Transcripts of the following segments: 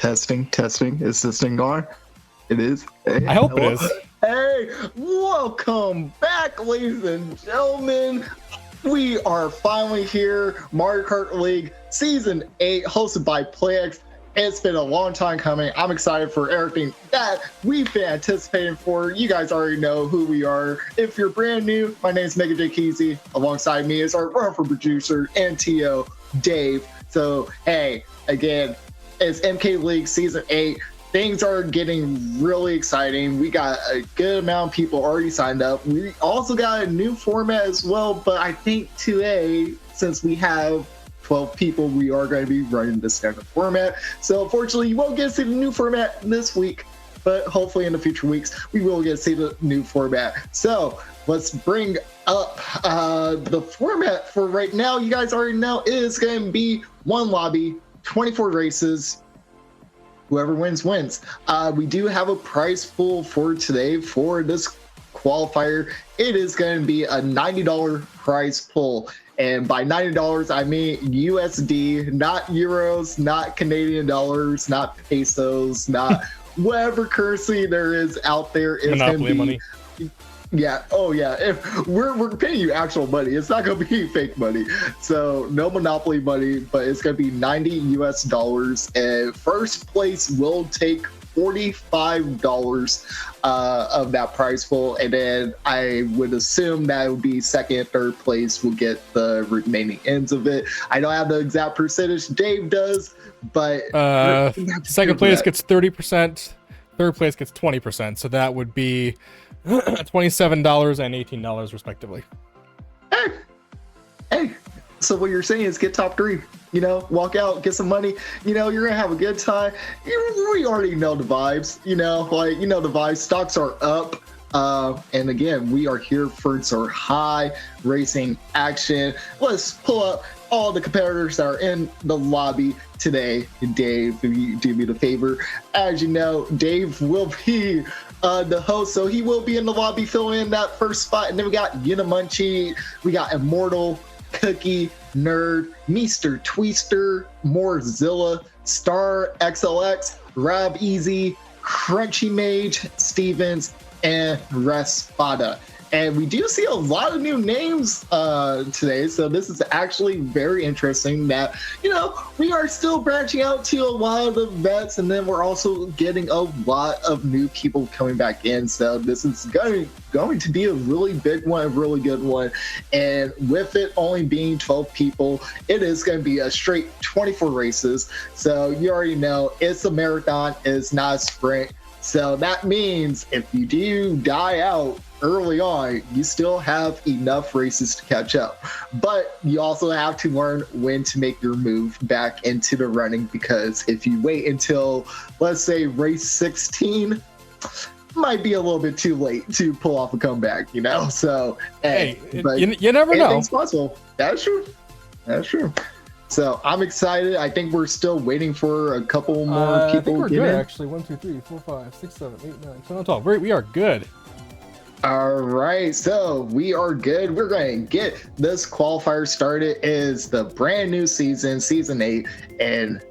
Testing, testing. Is this thing on? It is. Hey, I hope hello. it is. Hey, welcome back, ladies and gentlemen. We are finally here. Mario Kart League Season 8, hosted by PlayEX. It's been a long time coming. I'm excited for everything that we've been anticipating for. You guys already know who we are. If you're brand new, my name is Mega J Keezy. Alongside me is our wonderful producer and TO, Dave. So, hey, again, it's MK League Season 8. Things are getting really exciting. We got a good amount of people already signed up. We also got a new format as well, but I think today, since we have 12 people, we are going to be running the standard format. So unfortunately, you won't get to see the new format this week, but hopefully in the future weeks, we will get to see the new format. So let's bring up the format for right now. You guys already know it is going to be one lobby, 24 races. Whoever wins, wins. We do have a prize pool for today for this qualifier. It is going to be a $90 prize pool. And by $90, I mean USD, not euros, not Canadian dollars, not pesos, not whatever currency there is out there. It's Monopoly going to be money. Yeah. Oh, yeah. If we're paying you actual money, it's not going to be fake money. So no Monopoly money, but it's going to be $90 US. And first place will take $45 of that prize pool, and then I would assume that would be second and third place will get the remaining ends of it. I don't have the exact percentage. Dave does, but second place gets 30%, third place gets 20%, so that would be $27 and $18 respectively. Hey, so what you're saying is get top three, walk out, get some money, you're gonna have a good time. We already know the vibes, the vibes. Stocks are up, and again, we are here for some high racing action. Let's pull up all the competitors that are in the lobby today. Dave, if you do me the favor, as you know, Dave will be the host, so he will be in the lobby filling in that first spot. And then we got Unimunchi, we got Immortal, Cookie, Nerd, Meester, Tweester, Morzilla, Star XLX, Rob Easy, Crunchy Mage, Stevens, and Respada. And we do see a lot of new names today, so this is actually very interesting that, we are still branching out to a lot of the vets, and then we're also getting a lot of new people coming back in. So this is going to be a really big one, a really good one. And with it only being 12 people, it is going to be a straight 24 races. So you already know it's a marathon, it's not a sprint. So that means if you do die out early on, you still have enough races to catch up. But you also have to learn when to make your move back into the running, because if you wait until, let's say, race 16, might be a little bit too late to pull off a comeback, So, but you never know. Anything's possible. That's true. That's true. So I'm excited. I think we're still waiting for a couple more people. I think we're to get good, in. actually. 1, 2, 3, 4, 5, 6, 7, 8, 9, 10, 12. We are good. All right, so we are good. We're going to get this qualifier started. It is the brand new season, Season 8, and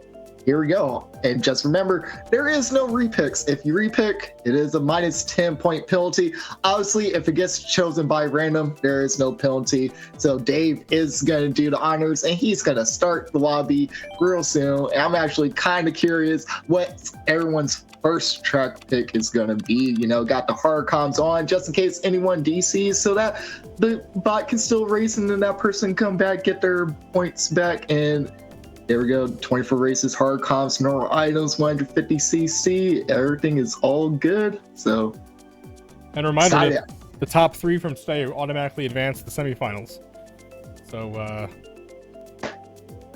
here we go. And just remember, there is no repicks. If you repick, it is a minus 10-point penalty. Obviously, if it gets chosen by random, there is no penalty. So Dave is going to do the honors, and he's going to start the lobby real soon. And I'm actually kind of curious what everyone's first track pick is going to be. Got the hard comms on just in case anyone DCs, so that the bot can still race and then that person come back, get their points back. And there we go, 24 races, hard comps, normal items, 150cc, everything is all good. So, and a reminder that the top 3 from today automatically advance to the semifinals. So,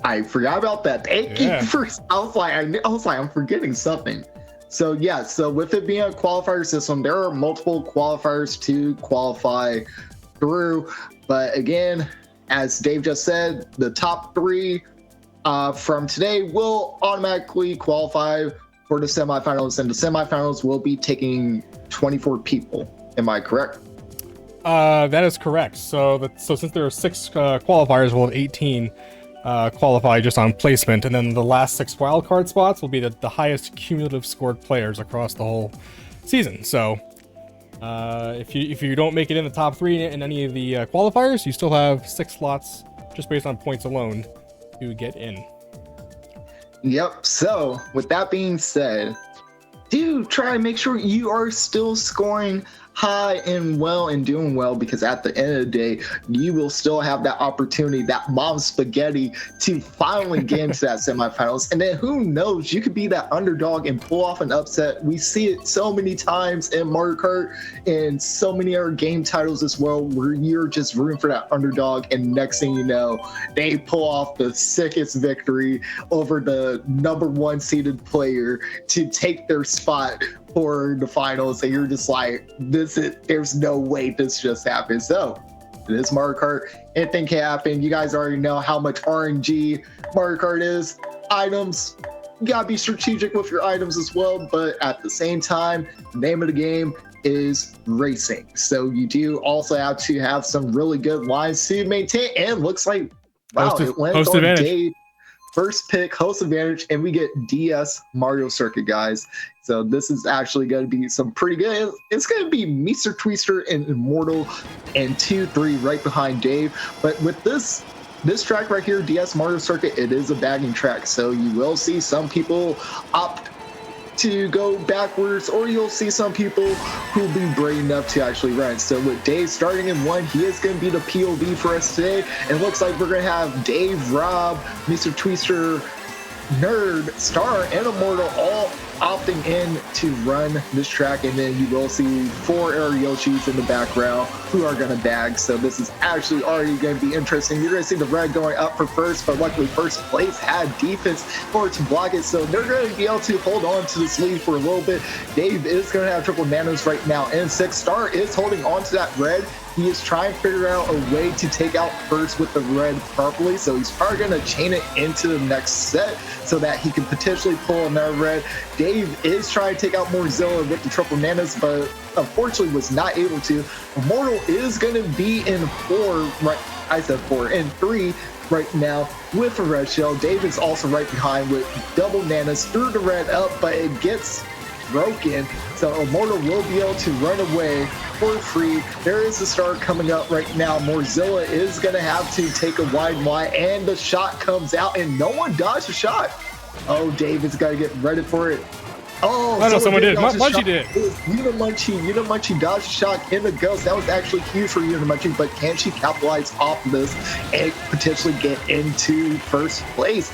I forgot about that. Thank you first. I was like, I'm forgetting something. So yeah, so with it being a qualifier system, there are multiple qualifiers to qualify through. But again, as Dave just said, the top 3 from today will automatically qualify for the semifinals, and the semifinals will be taking 24 people. Am I correct? That is correct. So since there are 6 qualifiers, we'll have 18 qualify just on placement, and then the last 6 wildcard spots will be the highest cumulative scored players across the whole season. So if you don't make it in the top 3 in any of the qualifiers, you still have 6 slots just based on points alone to get in. Yep. So with that being said, do try and make sure you are still scoring high and well and doing well, because at the end of the day, you will still have that opportunity, that mom spaghetti, to finally get into that semifinals. And then who knows, you could be that underdog and pull off an upset. We see it so many times in Mario Kart and so many other game titles as well, where you're just rooting for that underdog, and next thing you know, they pull off the sickest victory over the number 1 seeded player to take their spot for the finals, and you're just like, there's no way this just happened. So it is Mario Kart, anything can happen. You guys already know how much RNG Mario Kart is. Items, you gotta be strategic with your items as well, but at the same time, the name of the game is racing, so you do also have to have some really good lines to maintain. And looks like, wow, it lands on Dave. First pick, host advantage, and we get DS Mario Circuit, guys. So this is actually going to be some pretty good. It's going to be Mr. Twister and Immortal and 2-3 right behind Dave. But with this track right here, DS Mario Circuit, it is a bagging track. So you will see some people opt to go backwards, or you'll see some people who'll be brave enough to actually run. So with Dave starting in 1, he is going to be the POV for us today. And it looks like we're going to have Dave, Rob, Mr. Twister, Nerd, Star, and Immortal all opting in to run this track, and then you will see 4 Air Yoshis in the background who are going to bag. So this is actually already going to be interesting. You're going to see the red going up for first, but luckily first place had defense for to block it, so they're going to be able to hold on to this lead for a little bit. Dave is going to have triple nanos right now, and 6 Star is holding on to that red. He is trying to figure out a way to take out first with the red properly, so he's probably going to chain it into the next set so that he can potentially pull another red. Dave is trying to take out Morzilla with the triple nanas, but unfortunately was not able to. Immortal is going to be in 4, right? I said 4, in 3 right now with a red shell. Dave is also right behind with double nanas, threw the red up, but it gets broken, so Immortal will be able to run away for free. There is a star coming up right now. Morzilla is going to have to take a wide, and the shot comes out, and no one dodged the shot. Oh, Dave is going to get ready for it. Oh, I know someone did. Munchie did. It was Unimunchie dodged the shot in the ghost. That was actually huge for Unimunchie, but can she capitalize off of this and potentially get into first place?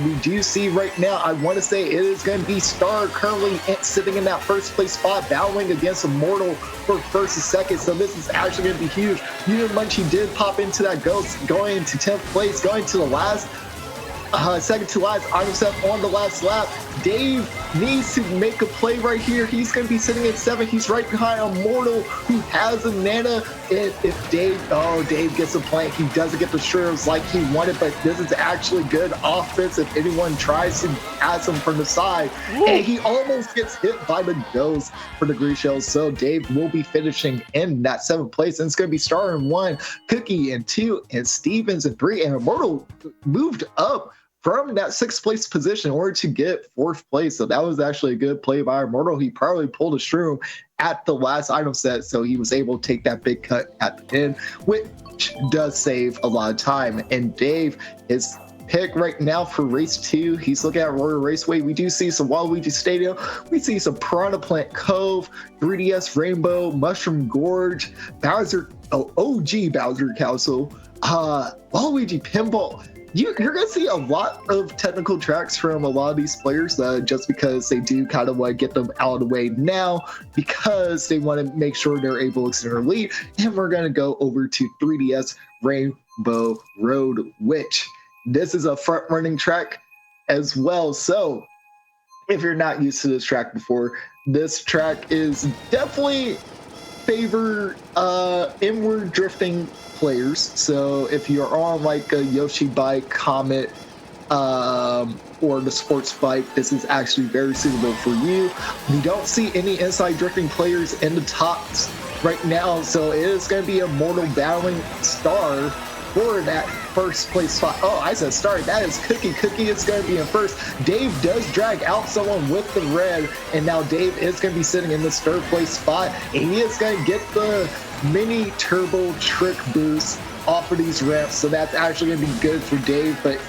We do see right now, I want to say it is going to be Star currently sitting in that first place spot, battling against Immortal for first and second. So this is actually going to be huge. Unimunchie did pop into that ghost, going into 10th place, going to the last second to last item set on the last lap. Dave needs to make a play right here. He's going to be sitting at 7. He's right behind Immortal, who has a nana. And if Dave gets a plank, he doesn't get the shrooms like he wanted, but this is actually good offense if anyone tries to pass him from the side. Ooh. And he almost gets hit by the ghost for the green shells. So Dave will be finishing in that 7th place, and it's going to be Star in 1, Cookie in 2, and Stevens in 3, and Immortal moved up from that 6th place position in order to get 4th place. So that was actually a good play by Immortal. He probably pulled a shroom at the last item set, so he was able to take that big cut at the end, which does save a lot of time. And Dave is pick right now for race 2. He's looking at Royal Raceway. We do see some Waluigi Stadium. We see some Piranha Plant Cove, 3DS Rainbow, Mushroom Gorge, Bowser, OG Bowser Castle, Waluigi Pinball. You're going to see a lot of technical tracks from a lot of these players just because they do kind of want to get them out of the way now, because they want to make sure they're able to extend their lead. And we're going to go over to 3DS Rainbow Road, which this is a front-running track as well. So if you're not used to this track before, this track is definitely favor inward drifting players. So if you're on like a Yoshi bike, Comet, or the sports bike, this is actually very suitable for you. We don't see any inside drifting players in the tops right now, so it is going to be Immortal battling Star for that first place spot. Oh, I said start. That is Cookie. Cookie is going to be in first. Dave does drag out someone with the red, and now Dave is going to be sitting in this third place spot, and he is going to get the mini turbo trick boost off of these ramps, so that's actually going to be good for Dave, but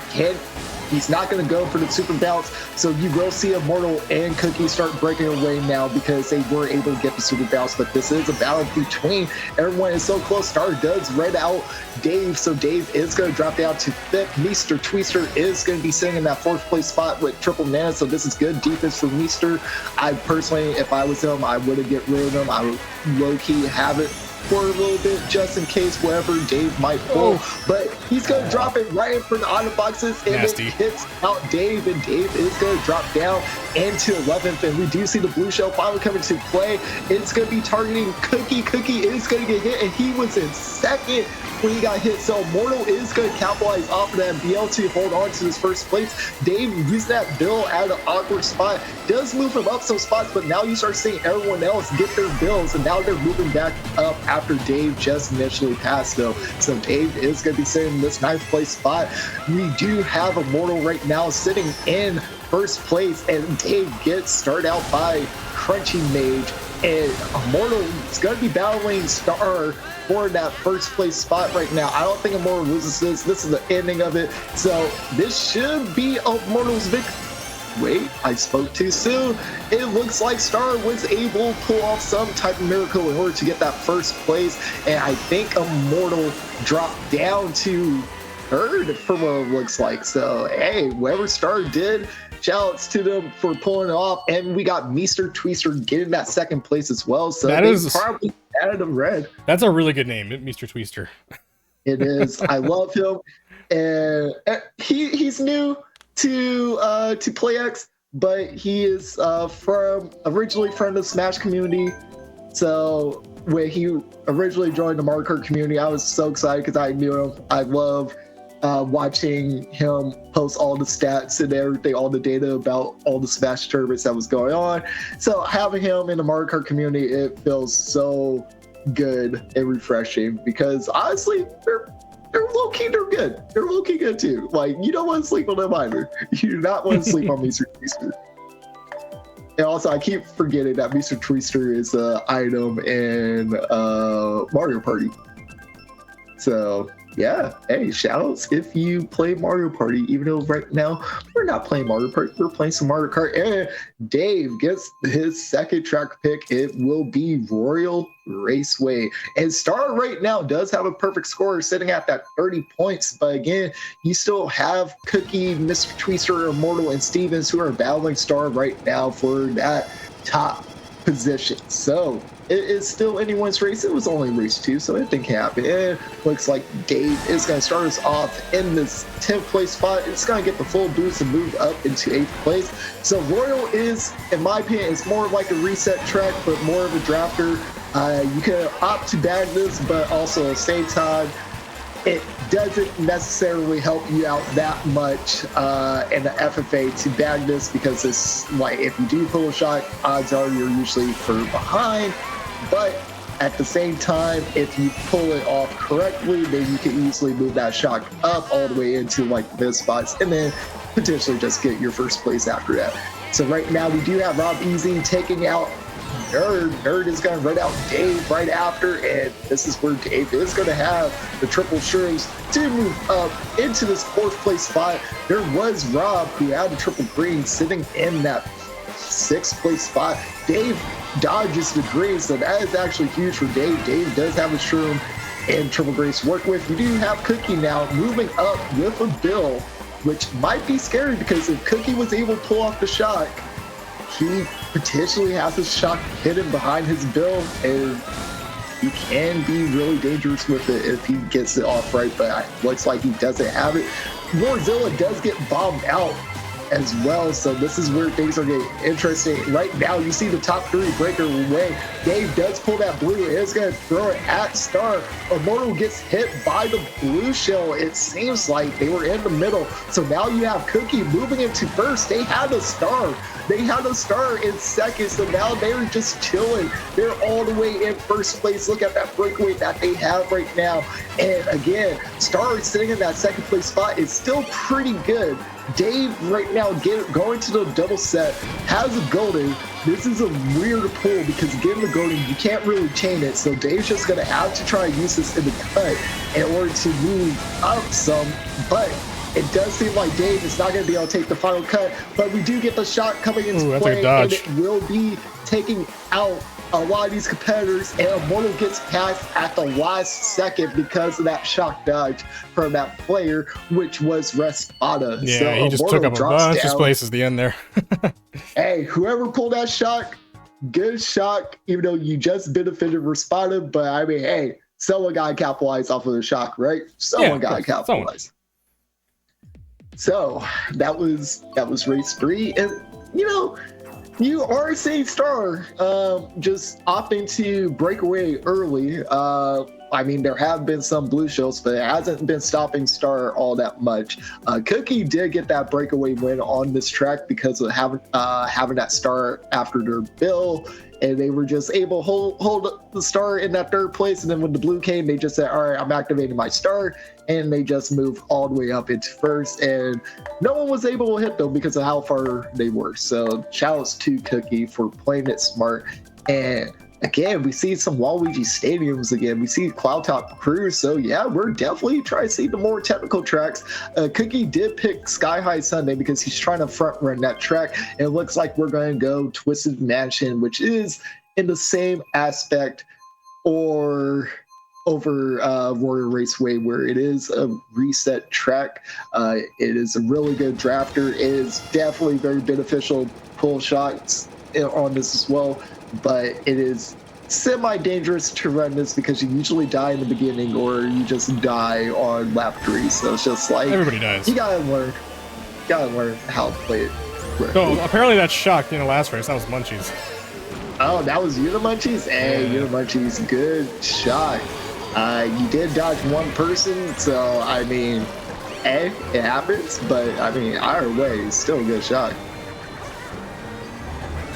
he's not going to go for the super bounce, so you will see Immortal and Cookie start breaking away now because they were able to get the super bounce, but this is a battle between everyone. Is so close. Star does red out Dave, so Dave is going to drop down to fifth. Mr. Twister is going to be sitting in that fourth place spot with triple mana, so this is good defense for Mr. I personally, if I was him, I would get rid of him. I would low-key have it for a little bit just in case wherever Dave might pull, but he's going to drop it right in front of the auto boxes, and Nasty. it hits out Dave, and Dave is going to drop down into 11th, and we do see the blue shell finally coming to play. It's going to be targeting Cookie. Cookie is going to get hit, and he was in second when he got hit, so Mortal is going to capitalize off of that and be able to hold on to his first place. Dave used that bill at an awkward spot, does move him up some spots, but now you start seeing everyone else get their bills, and now they're moving back up after Dave just initially passed though. So Dave is going to be sitting in this ninth place spot. We do have Immortal right now sitting in first place, and Dave gets started out by Crunchy Mage, and Immortal is going to be battling Star for that first place spot right now. I don't think Immortal loses this. This is the ending of it, so this should be Immortal's victory. Wait, I spoke too soon. It looks like Star was able to pull off some type of miracle in order to get that first place, and I think Immortal dropped down to third from what it looks like. So hey, whoever Star did, shoutouts to them for pulling it off, and we got Mr. Twister getting that second place as well. So that they is probably added him red. That's a really good name, Mr. Twister. It is. I love him, and he's new to PlayEX, but he is originally from the Smash community. So when he originally joined the Mario Kart community, I was so excited because I knew him. I love watching him post all the stats and everything, all the data about all the Smash tournaments that was going on. So having him in the Mario Kart community, it feels so good and refreshing because honestly, they're low-key, they're good. They're low-key good too. Like, you don't want to sleep on them either. You do not want to sleep on Mr. Twister. And also, I keep forgetting that Mr. Twister is an item in Mario Party. So, yeah. Hey, shoutouts if you play Mario Party, even though right now we're not playing Mario Party, we're playing some Mario Kart. And Dave gets his second track pick. It will be Royal Raceway. And Star right now does have a perfect score sitting at that 30 points. But again, you still have Cookie, Mr. Twister, Immortal, and Stevens who are battling Star right now for that top position. So it is still anyone's race. It was only race 2, so anything can happen. And looks like Dave is going to start us off in this 10th place spot. It's going to get the full boost and move up into 8th place. So Royal is, in my opinion, it's more like a reset track, but more of a drafter. You can opt to bag this, but also at the same time, it doesn't necessarily help you out that much in the FFA to bag this because it's like if you do pull a shot, odds are you're usually further behind. But at the same time, if you pull it off correctly, then you can easily move that shot up all the way into like this spots and then potentially just get your first place after that. So right now we do have Rob Easy taking out Nerd. Nerd is going to run out Dave right after, and this is where Dave is going to have the triple shrooms to move up into this 4th place spot. There was Rob who had the triple green sitting in that 6th place spot. Dave dodges the green, so that is actually huge for Dave. Dave does have a shroom and triple green to work with. We do have Cookie now moving up with a bill, which might be scary because if Cookie was able to pull off the shot, he potentially has his shot hidden behind his bill, and he can be really dangerous with it if he gets it off right, but it looks like he doesn't have it. Warzilla does get bombed out as well. So this is where things are getting interesting. Right now, you see the top 3 breaker away. Dave does pull that blue. It's going to throw it at Star. Immortal gets hit by the blue shell. It seems like they were in the middle. So now you have Cookie moving into first. They had a Star. They had a Star in second. So now they're just chilling. They're all the way in first place. Look at that breakaway that they have right now. And again, Star sitting in that second place spot is still pretty good. Dave right now going to the double set has a golden. This is a weird pull because getting the golden, you can't really chain it. So Dave's just going to have to try and use this in the cut in order to move up some. But it does seem like Dave is not going to be able to take the final cut. But we do get the shot coming into play, and it will be taking out a lot of these competitors, and Immortal gets passed at the last second because of that shock dodge from that player, which was Respada. Yeah, so he just took up a bunch of space at the end there. Hey, whoever pulled that shock, good shock, even though you just benefited Respada, but I mean, hey, someone got to capitalize off of the shock, right? Someone got to capitalize. So that was race 3, and you are seeing Star just opting to break away early. I mean, there have been some blue shells, but it hasn't been stopping Star all that much. Cookie did get that breakaway win on this track because of having that Star after their bill, and they were just able to hold the Star in that third place. And then when the blue came, they just said, all right, I'm activating my Star, and they just moved all the way up into first. And no one was able to hit them because of how far they were. So shout outs to Cookie for playing it smart. And again, we see some Waluigi stadiums again. We see Cloud Top Cruise. So yeah, we're definitely trying to see the more technical tracks. Cookie did pick Sky High Sunday because he's trying to front run that track. And it looks like we're going to go Twisted Mansion, which is in the same aspect or over Warrior Raceway, where it is a reset track. It is a really good drafter. It is definitely very beneficial pull shots on this as well. But it is semi-dangerous to run this because you usually die in the beginning or you just die on lap 3. So it's just like everybody dies. You gotta learn how to play it. So apparently that shocked in the last race. That was Munchies. Oh, that was Unimunchies? Hey, Unimunchies, good shot. You did dodge one person, so I mean, it happens. But I mean, either way, it's still a good shot.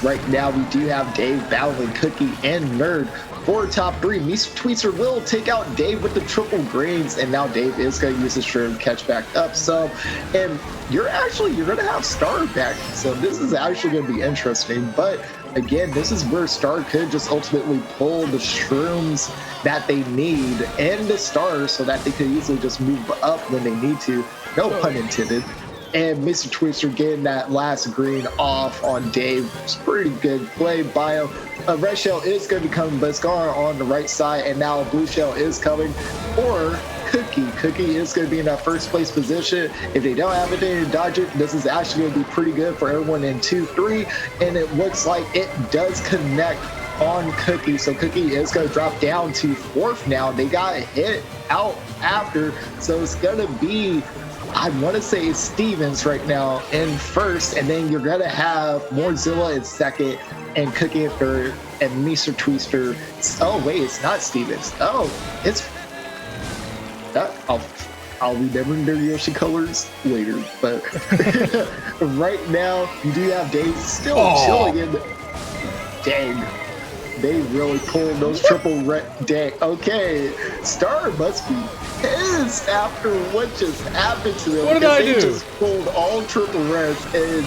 Right now, we do have Dave battling Cookie and Nerd for top 3. Mr. Tweetser will take out Dave with the triple greens, and now Dave is going to use his shroom catch back up. So, and you're going to have Star back. So this is actually going to be interesting. But again, this is where Star could just ultimately pull the shrooms that they need and the Stars so that they could easily just move up when they need to. No pun intended. And Mr. Twister getting that last green off on Dave. It's pretty good play by him. A red shell is going to be coming, but it's going on the right side, and now a blue shell is coming. Or Cookie. Cookie is going to be in that first place position. If they don't have anything to dodge it, this is actually going to be pretty good for everyone in 2-3. And it looks like it does connect on Cookie. So Cookie is going to drop down to 4th now. They got hit out after. So it's going to be, I want to say, Stevens right now in 1st, and then you're going to have Morzilla in 2nd, and Cookie in 3rd, and Mr. Twister. Oh, wait, it's not Stevens. Oh, it's... I'll remember their Yoshi colors later, but right now, you do have Dave still chilling in the... Dang. They really pulled those triple red. Dang. Okay, Star must be pissed after what just happened to them. What did I do? They just pulled all triple reds and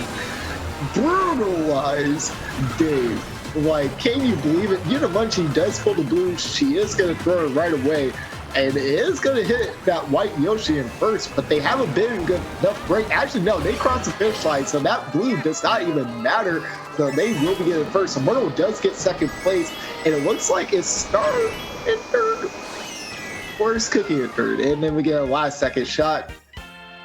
brutalized Dave. Like, can you believe it? Unimunchi does pull the blue. She is going to throw it right away. And it is going to hit that white Yoshi in 1st, but they haven't been good enough break. Actually, no, they crossed the finish line, so that blue does not even matter. So they will be getting 1st. Immortal does get 2nd place, and it looks like it's Star in 3rd. Or it's Cookie in 3rd, and then we get a last second shot.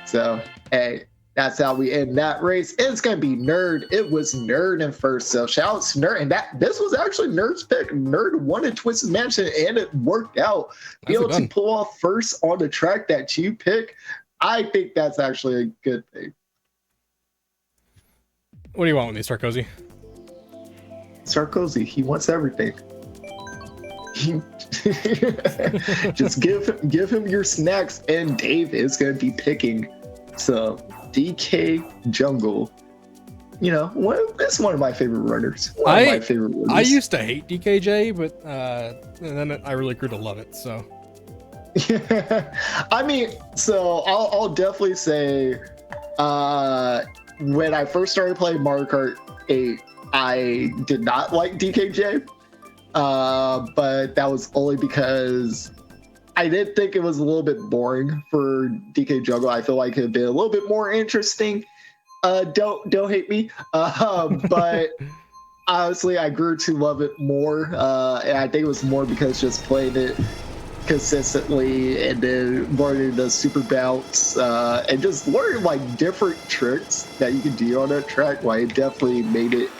So, hey, that's how we end that race. It's going to be Nerd. It was Nerd in 1st. So shout out to Nerd. And this was actually Nerd's pick. Nerd wanted Twisted Mansion, and it worked out. Be able to pull off 1st on the track that you pick, I think that's actually a good thing. What do you want with me, Sarkozy? Sarkozy, he wants everything. Just give him your snacks, and Dave is gonna be picking some DK Jungle. You know, it's one of my favorite runners. I used to hate DKJ, but and then I really grew to love it. So, I mean, so I'll definitely say, when I first started playing Mario Kart 8, I did not like DKJ, but that was only because I did think it was a little bit boring for DK Jungle. I feel like it would be a little bit more interesting. Don't hate me, but honestly, I grew to love it more, and I think it was more because just playing it consistently and then learning the super bounce and just learning like different tricks that you can do on that track. Like, it definitely made it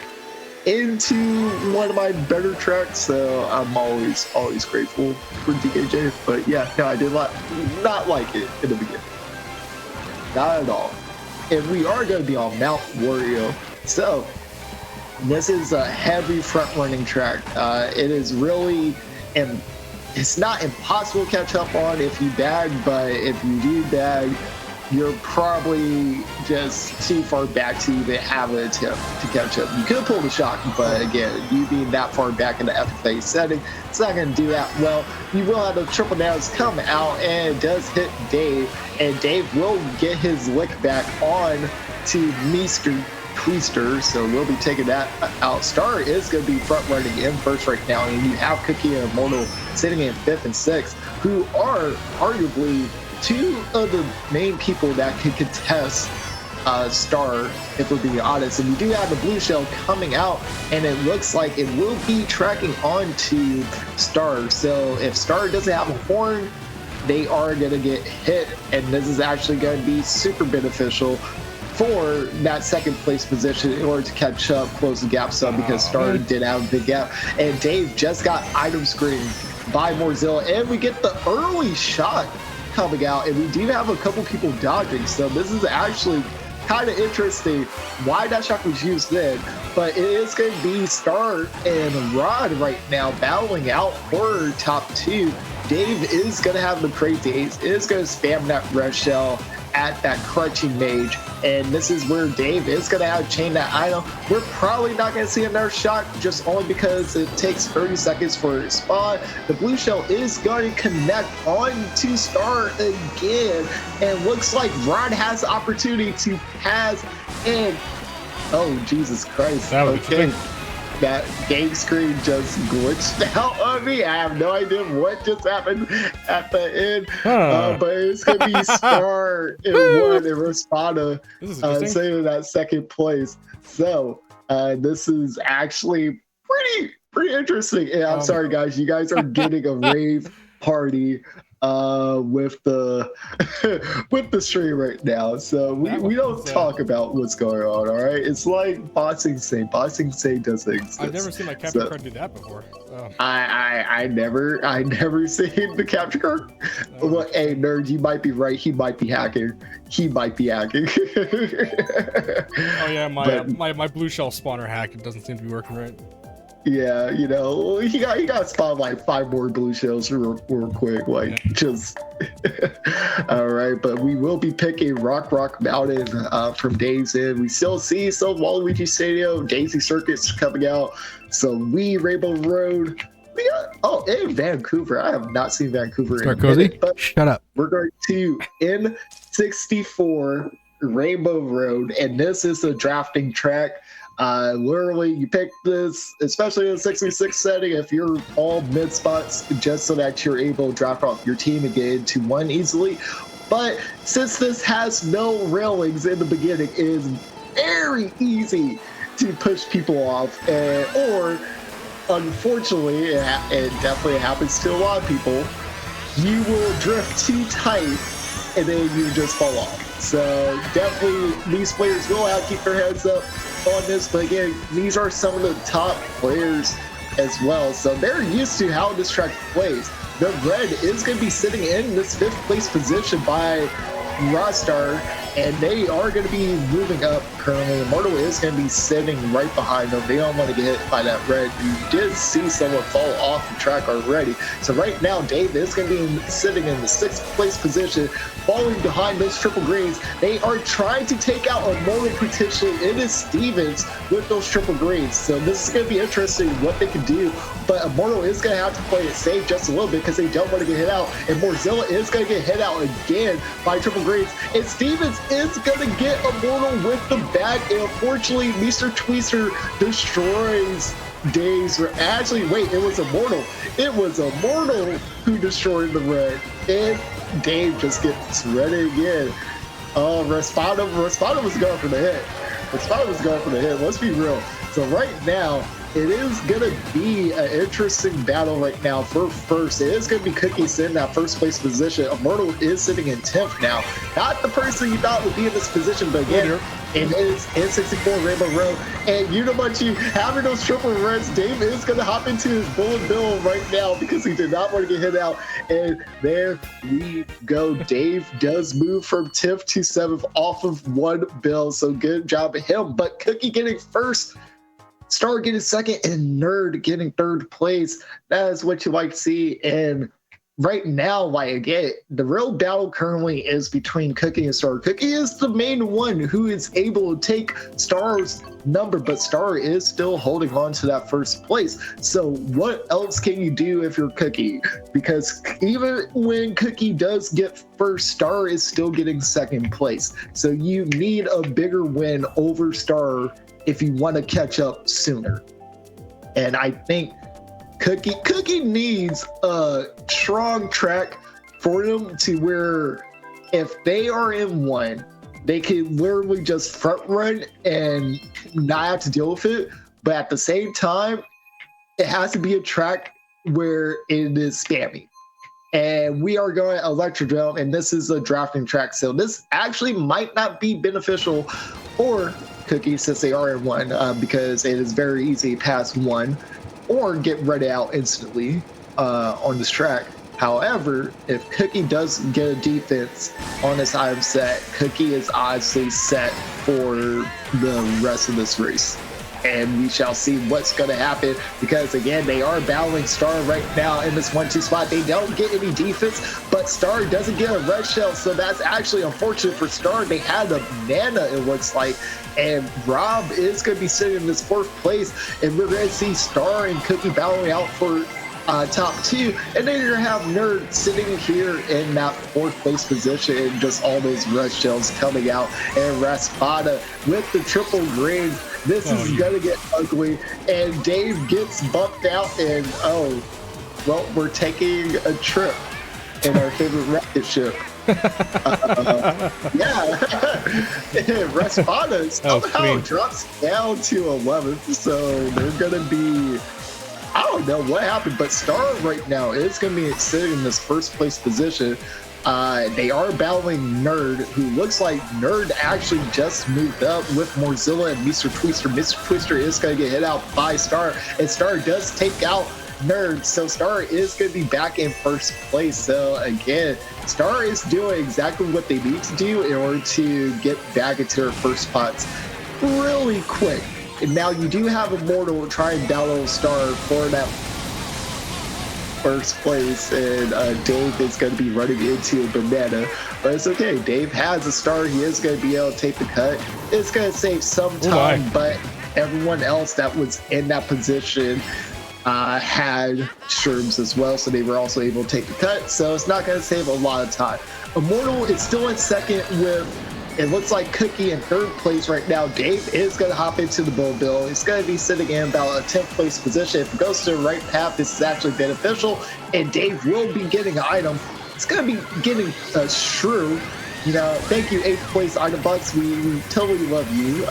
into one of my better tracks, so I'm always grateful for DKJ. But yeah, no, I did not like it in the beginning, not at all. And we are going to be on Mount Wario. So this is a heavy front running track. It is really, and it's not impossible to catch up on if you bag, but if you do bag, you're probably just too far back to even have an attempt to catch up. You could pull the shot, but again, you being that far back in the FFA setting, it's not going to do that well. You will have the triple downs come out, and it does hit Dave, and Dave will get his lick back on to Mr. Twister, so we'll be taking that out. Star is going to be front running in first right now, and you have Cookie and Immortal sitting in 5th and 6th, who are arguably two of the main people that can contest Star, if we're being honest. And we do have the blue shell coming out, and it looks like it will be tracking onto Star. So if Star doesn't have a horn, they are going to get hit, and this is actually going to be super beneficial for that second place position in order to catch up, close the gap some, because Star did have a big gap. And Dave just got item screened by Morzilla, and we get the early shot coming out, and we do have a couple people dodging, so this is actually kind of interesting why that shot was used then. But it is going to be Star and Rod right now battling out for top 2. Dave is going to have the crazy ace, is going to spam that red shell at that crunching mage, and this is where Dave is going to have chain that item. We're probably not going to see another shot, just only because it takes 30 seconds for it to spawn. The blue shell is going to connect on to Star again, and looks like Rod has the opportunity to pass in. Oh, Jesus Christ. That was okay. That game screen just glitched out on me. I have no idea what just happened at the end, but it's going to be Star in one and Raspada saving that second place. So this is actually pretty interesting. And I'm sorry, guys. You guys are getting a rave party with the with the stream right now, so we don't talk about what's going on. All right, it's like Boxing Say does things. I've never seen my capture card do that before. I never seen the capture card. Well, hey nerd, you might be right, he might be hacking. Oh yeah, my blue shell spawner hack, it doesn't seem to be working right. Yeah, you know, he got spawned like 5 more blue shells real quick, like just all right. But we will be picking Rock Mountain from Dave's End. We still see some Waluigi Stadium, Daisy Circuits coming out, some Rainbow Road. We got and Vancouver. I have not seen Vancouver in a minute, but shut up. We're going to N64 Rainbow Road, and this is a drafting track. Literally, you pick this, especially in the 66 setting, if you're all mid spots, just so that you're able to draft off your team and get into one easily. But since this has no railings in the beginning, it is very easy to push people off, or unfortunately, it definitely happens to a lot of people, you will drift too tight and then you just fall off. So definitely these players will have to keep their heads up on this, but again, these are some of the top players as well, so they're used to how this track plays. The red is going to be sitting in this 5th place position by Rostar, and they are going to be moving up currently. Immortal is going to be sitting right behind them. They don't want to get hit by that red. You did see someone fall off the track already. So right now, Dave is going to be sitting in the 6th place position, falling behind those triple greens. They are trying to take out Immortal potentially. It is Stevens with those triple greens. So this is going to be interesting what they can do. But Immortal is going to have to play it safe just a little bit because they don't want to get hit out. And Morzilla is going to get hit out again by triple greens. And Stevens is going to get Immortal with the bag. And unfortunately, Mr. Twister destroys Dave's. Actually, wait, it was Immortal. It was Immortal who destroyed the red. And Dave just gets red again. Oh, Respada was going for the hit. Respada was going for the hit. Let's be real. So right now, it is going to be an interesting battle right now for first. It is going to be Cookie sitting in that first place position. Immortal is sitting in 10th now. Not the person you thought would be in this position, but again, it is N64 Rainbow Road. And you know what, you having those triple reds, Dave is going to hop into his bullet bill right now because he did not want to get hit out. And there we go. Dave does move from 10th to 7th off of 1 bill. So good job of him. But Cookie getting first, Star getting second, and Nerd getting 3rd place. That is what you like to see. And right now, like again, the real battle currently is between Cookie and Star. Cookie is the main one who is able to take Star's number, but Star is still holding on to that 1st place. So what else can you do if you're Cookie? Because even when Cookie does get first, Star is still getting 2nd place. So you need a bigger win over Star if you want to catch up sooner. And I think Cookie needs a strong track for them to where if they are in 1, they can literally just front run and not have to deal with it. But at the same time, it has to be a track where it is spammy. And we are going Electrodrome, and this is a drafting track. So this actually might not be beneficial for Cookie since they are in 1, because it is very easy to pass 1 or get read out instantly on this track. However, if Cookie does get a defense on this item set, Cookie is honestly set for the rest of this race. And we shall see what's going to happen because, again, they are battling Star right now in this 1-2 spot. They don't get any defense, but Star doesn't get a red shell, so that's actually unfortunate for Star. They had a banana, it looks like, and Rob is going to be sitting in this 4th place, and we're going to see Star and Cookie battling out for top 2, and then you're going to have Nerd sitting here in that 4th place position, and just all those red shells coming out, and Raspada with the triple green. This is going to get ugly, and Dave gets bumped out, and well, we're taking a trip in our favorite rocket ship. Yeah, Raspada somehow drops down to 11th, so they're going to be, I don't know what happened, but Star right now is going to be sitting in this 1st place position. They are battling Nerd, who looks like Nerd actually just moved up with Morzilla and Mr. Twister. Mr. Twister is going to get hit out by Star, and Star does take out Nerd, so Star is going to be back in 1st place. So again, Star is doing exactly what they need to do in order to get back into their 1st spots really quick. And now you do have Immortal try and battle Star for that 1st place, and Dave is going to be running into a banana, but it's okay. Dave has a Star. He is going to be able to take the cut. It's going to save some time, but everyone else that was in that position had shrooms as well, so they were also able to take the cut, so it's not going to save a lot of time. Immortal is still in 2nd with, it looks like Cookie in 3rd place right now. Dave is going to hop into the bull bill. He's going to be sitting in about a 10th place position. If it goes to the right path, this is actually beneficial, and Dave will be getting an item. It's going to be getting a shrew. You know, thank you, 8th place Item Bucks. We totally love you.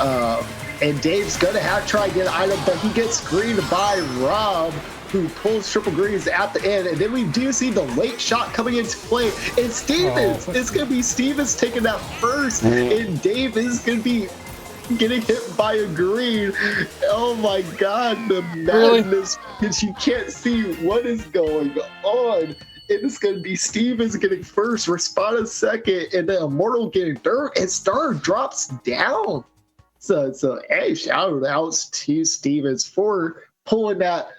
And Dave's going to have to try and get an item, but he gets screened by Rob, who pulls triple greens at the end. And then we do see the late shot coming into play. And Stevens, it's going to be Stevens taking that first. And Dave is going to be getting hit by a green. Oh my God, the madness. Because you can't see what is going on. and it's going to be Stevens getting first, Respada second, and then Immortal getting third, and Star drops down. So hey, shout outs to Stevens for pulling that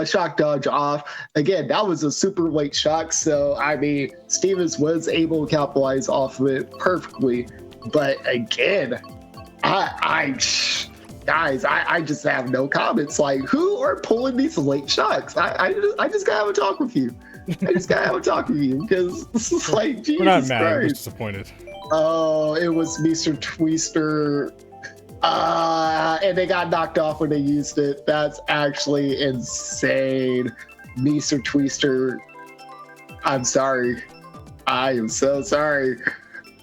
shock dodge off. Again, that was a super late shock, so I mean, Stevens was able to capitalize off of it perfectly. But again, guys, I just have no comments. Like, who are pulling these late shocks? I just gotta have a talk with you. I just gotta have a talk with you because this is like, Jesus We're not mad. Christ. We're disappointed. Oh, it was Mr. Twister. And they got knocked off when they used it. That's actually insane. Mr. Twister, I'm sorry. I am so sorry.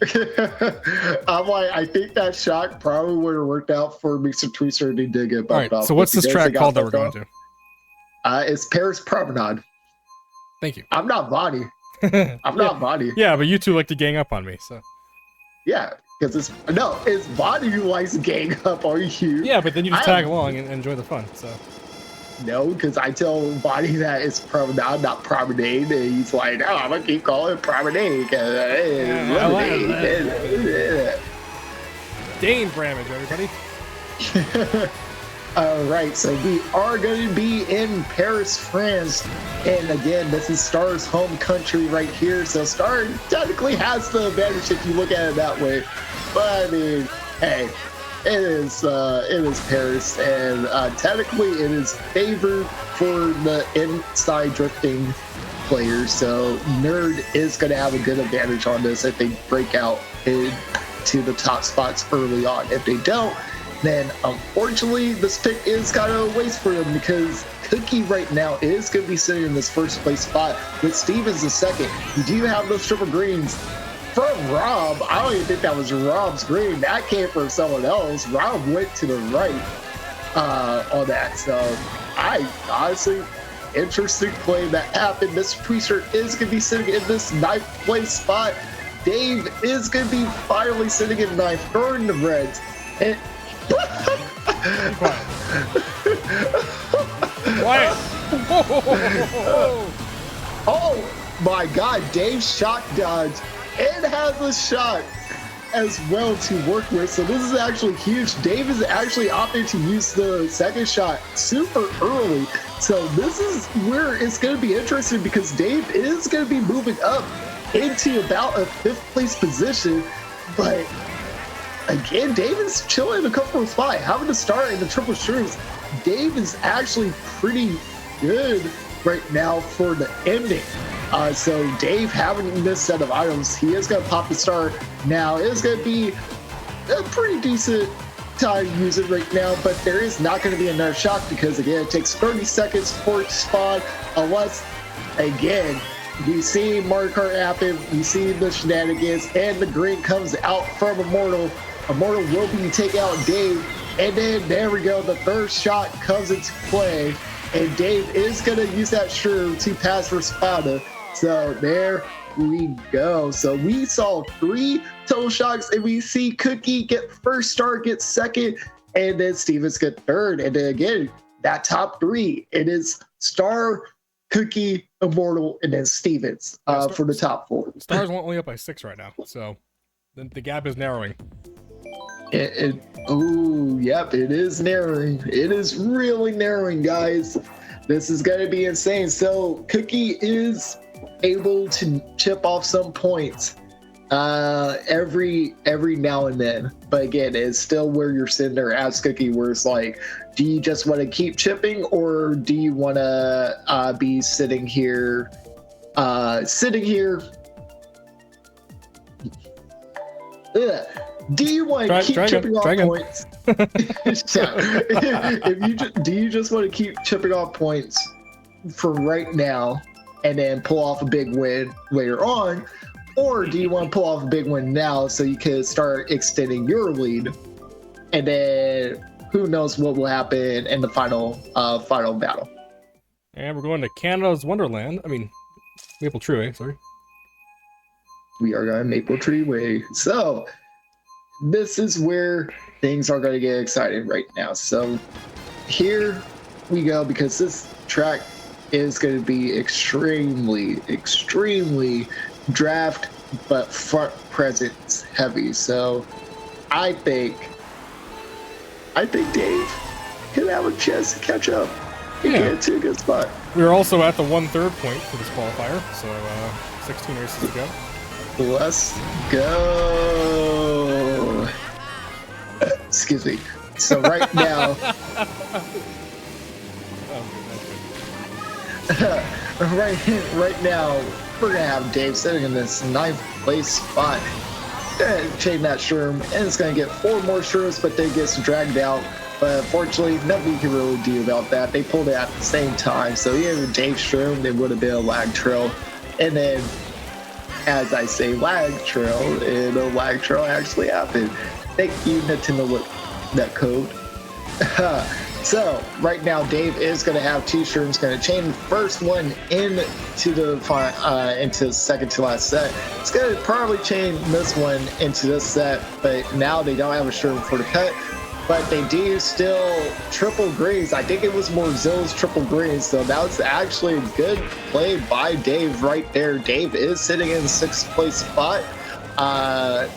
I'm like, I think that shock probably would have worked out for Mr. Twister and he did get bumped off. So what's this track called that we're going to? It's Paris Promenade. Thank you. I'm not Bonnie. I'm not Bonnie. Yeah, but you two like to gang up on me, so. Yeah, because it's Bonnie who likes to gang up on you. Yeah, but then you just tag along and enjoy the fun, so. No, because I tell Bonnie that it's Promenade, not Promenade, and he's like, oh, I'm going to keep calling it Promenade. Dane Bramage, everybody. All right, so we are going to be in Paris, France. And again, this is Star's home country right here. So Star technically has the advantage if you look at it that way. But I mean, hey, it is Paris, and technically it is favored for the inside drifting players. So Nerd is going to have a good advantage on this if they break out into the top spots early on. If they don't, then unfortunately this pick is kind of a waste for them because Cookie right now is going to be sitting in this first place spot with Stevens the second. You do have those triple greens from Rob. I don't even think that was Rob's green. That came from someone else. Rob went to the right on that. So I honestly, interesting play that happened. Mr. Twister is going to be sitting in this ninth place spot. Dave is going to be finally sitting in ninth, throwing the reds. And Quiet. Oh my God, Dave shock dodge and has a shot as well to work with. So this is actually huge. Dave is actually opting to use the second shot super early. So this is where it's going to be interesting because Dave is going to be moving up into about a fifth place position. But again, Dave is chilling in a comfortable spot, having to start in the triple shrooms. Dave is actually pretty good right now for the ending. So Dave having this set of items, he is going to pop the star now. It's going to be a pretty decent time to use it right now, but there is not going to be another shock because, again, it takes 30 seconds for it to spawn unless, again, we see Mario Kart happen, we see the shenanigans, and the green comes out from Immortal. Immortal will be taking out Dave, and then there we go, the third shot comes into play, and Dave is going to use that shroom to pass Respada. So there we go. So we saw 3 total shocks, and we see Cookie get first, Star get second, and then Stevens get third. And then again, that top 3, it is Star, Cookie, Immortal, and then Stevens for the top 4. Star's only up by 6 right now, so the gap is narrowing. Oh, yep, it is narrowing. It is really narrowing, guys. This is going to be insane. So Cookie is able to chip off some points every now and then. But again, it's still where you're sitting there as Cookie, where it's like, do you just want to keep chipping, or do you want to be sitting here? Do you want to keep chipping off points? Do you just want to keep chipping off points for right now and then pull off a big win later on, or do you want to pull off a big win now so you can start extending your lead, and then who knows what will happen in the final battle? And we're going to Canada's Wonderland. I mean, Maple Tree Way. Sorry. We are going Maple Tree Way. So this is where things are going to get exciting right now. So here we go, because this track is going to be extremely draft but front presence heavy. So I think Dave could have a chance to catch up and get to a good spot. We're also at the 1/3 point for this qualifier, so 16 races to go. Let's go. Excuse me. So right now, right now, we're gonna have Dave sitting in this 9th place spot. Gonna chain that shroom, and it's gonna get 4 more shrooms, but then gets dragged out. But unfortunately, nothing you can really do about that. They pulled it at the same time, so even Dave shroom, it would have been a lag trail. And then, as I say lag trail, and a lag trail actually happened. Thank you, Nintendo, with that code. So right now, Dave is going to have 2 shrooms. Going to chain the first one into the second to last set. It's going to probably chain this one into this set, but now they don't have a shroom for the cut. But they do still triple greens. I think it was Morzilla's triple greens, so that was actually a good play by Dave right there. Dave is sitting in the 6th place spot.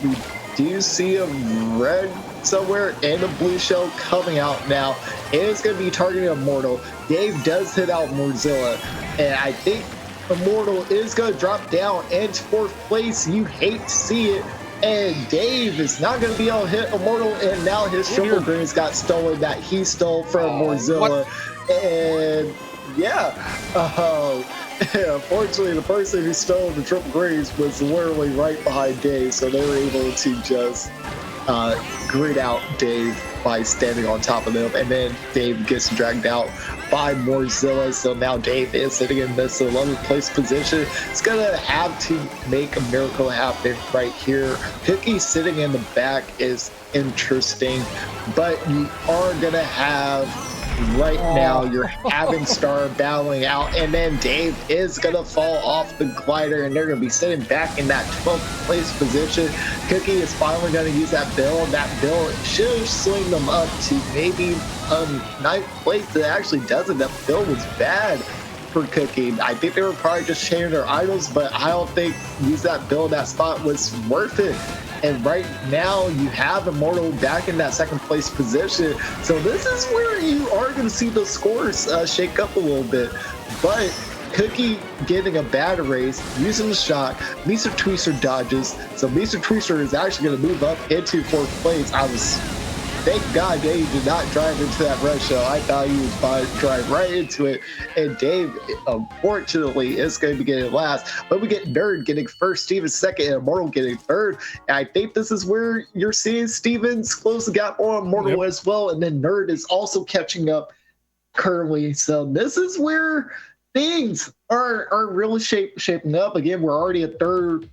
We do see a red somewhere and a blue shell coming out now. It is going to be targeting Immortal. Dave does hit out Morzilla, and I think Immortal is going to drop down into 4th place. You hate to see it. And Dave is not going to be able to hit Immortal, and now his triple greens got stolen that he stole from Morzilla. And yeah, unfortunately, the person who stole the triple greens was literally right behind Dave, so they were able to just grid out Dave by standing on top of them, and then Dave gets dragged out by Morzilla. So now Dave is sitting in this 11th place position. It's gonna have to make a miracle happen right here. Cookie sitting in the back is interesting, but you are gonna have right now you're having Star battling out, and then Dave is gonna fall off the glider, and they're gonna be sitting back in that 12th place position. Cookie is finally gonna use that bill. That bill should swing them up to maybe 9th place. It actually doesn't. That bill was bad for Cookie. I think they were probably just changing their idols, but I don't think use that bill in that spot was worth it. And right now you have Immortal back in that 2nd place position. So this is where you are going to see the scores shake up a little bit. But Cookie getting a bad race, using the shock, Mr. Twister dodges. So Mr. Twister is actually going to move up into 4th place. Thank God Dave did not drive into that red shell. I thought he was about to drive right into it. And Dave, unfortunately, is going to be getting last. But we get Nerd getting 1st, Steven 2nd, and Immortal getting 3rd. And I think this is where you're seeing Stevens close the gap on Immortal as well. And then Nerd is also catching up currently. So this is where things are really shaping up. Again, we're already a 3rd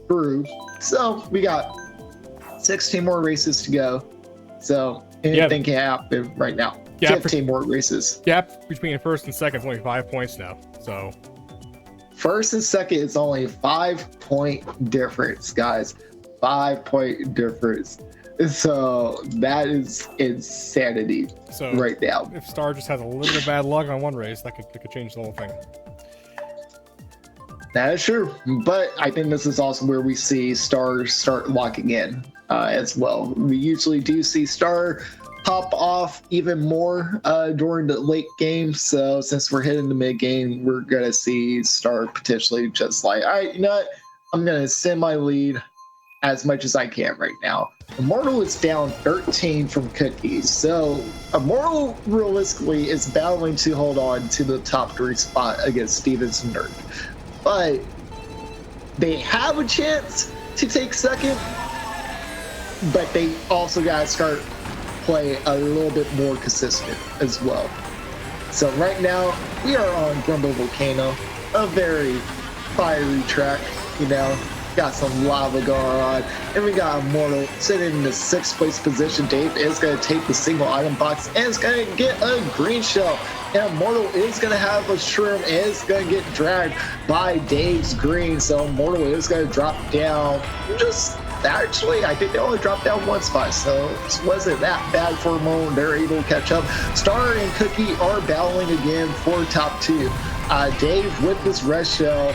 through. So we got 16 more races to go. So anything can happen right now. 15 more races. Gap between 1st and 2nd is only 5 points now. So 1st and 2nd is only a 5-point difference, guys. 5-point difference. So that is insanity right now. If Star just has a little bit of bad luck on one race, that could change the whole thing. That is true. But I think this is also where we see Star start locking in. As well. We usually do see Star pop off even more during the late game. So since we're hitting the mid game, we're gonna see Star potentially just like, all right, you know what? I'm gonna send my lead as much as I can right now. Immortal is down 13 from Cookie. So Immortal realistically is battling to hold on to the top 3 spot against Stevens and Nerd. But they have a chance to take 2nd. But they also got to start play a little bit more consistent as well. So right now, we are on Grumble Volcano, a very fiery track, you know, got some lava going on. And we got Immortal sitting in the 6th place position. Dave is going to take the single item box and is going to get a green shell. And Immortal is going to have a shroom and is going to get dragged by Dave's green. So Immortal is going to drop down just actually, I think they only dropped down one spot, so it wasn't that bad for a moment. They're able to catch up. Star and Cookie are battling again for top 2. Dave, with this red shell,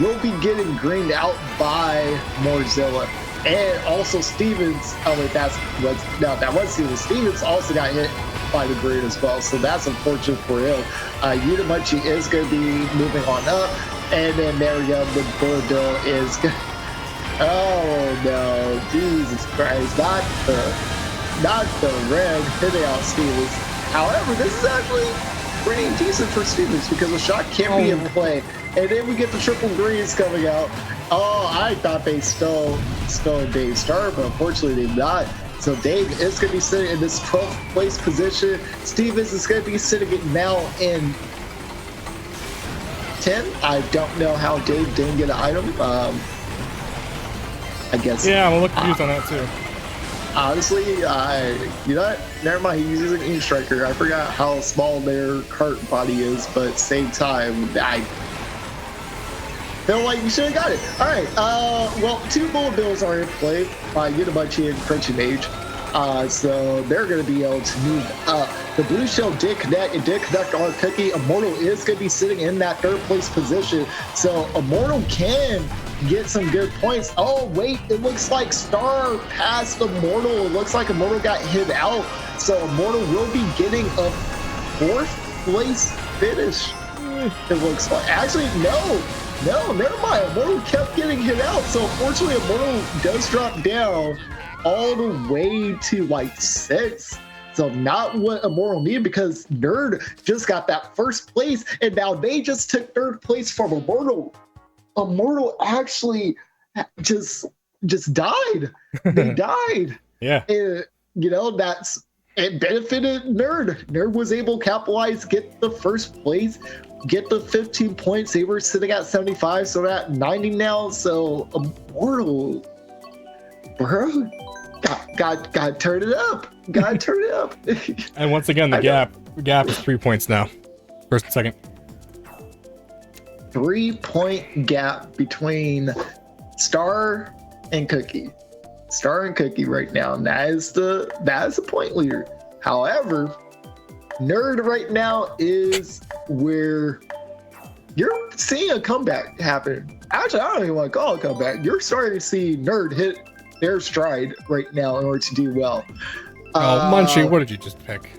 will be getting greened out by Morzilla. And also Stevens, that was Stevens. Stevens also got hit by the green as well, so that's unfortunate for him. Udamuchi is going to be moving on up, and then there we go, the bullet bill is going oh no, Jesus Christ, not the red hitting out Stevens. However, this is actually pretty decent for Stevens because the shot can be in play. And then we get the triple greens coming out. Oh, I thought they stole Dave's star, but unfortunately they not. So Dave is going to be sitting in this 12th place position. Stevens is going to be sitting it now in 10. I don't know how Dave didn't get an item. I guess. Yeah, I'm a little confused on that too. Honestly, you know what? Never mind. He's using an E-Striker. I forgot how small their Kart body is, but at the same time, I feel like you should have got it. All right. Well, 2 bullet bills are in play by Udamuchi and Crunchy Mage. So they're going to be able to move up. The blue shell did connect. It did connect on Cookie. Immortal is going to be sitting in that 3rd place position. So Immortal can get some good points. Oh, wait. It looks like Star passed Immortal. It looks like Immortal got hit out. So Immortal will be getting a 4th place finish. It looks like. Actually, no, never mind. Immortal kept getting hit out. So unfortunately, Immortal does drop down all the way to like 6. So not what Immortal needed because Nerd just got that 1st place, and now they just took 3rd place from Immortal. Immortal actually just died. They died. Yeah. And, you know, it benefited Nerd. Nerd was able to capitalize, get the 1st place, get the 15 points. They were sitting at 75, so they're at 90 now. So Immortal, bro, got turn it up. Got turn it up. And once again, the gap is 3 points now. 1st and 2nd. 3-point gap between Star and Cookie. Star and Cookie right now. And that is the point leader. However, Nerd right now is where you're seeing a comeback happen. Actually, I don't even want to call it a comeback. You're starting to see Nerd hit their stride right now in order to do well. Munchie, what did you just pick?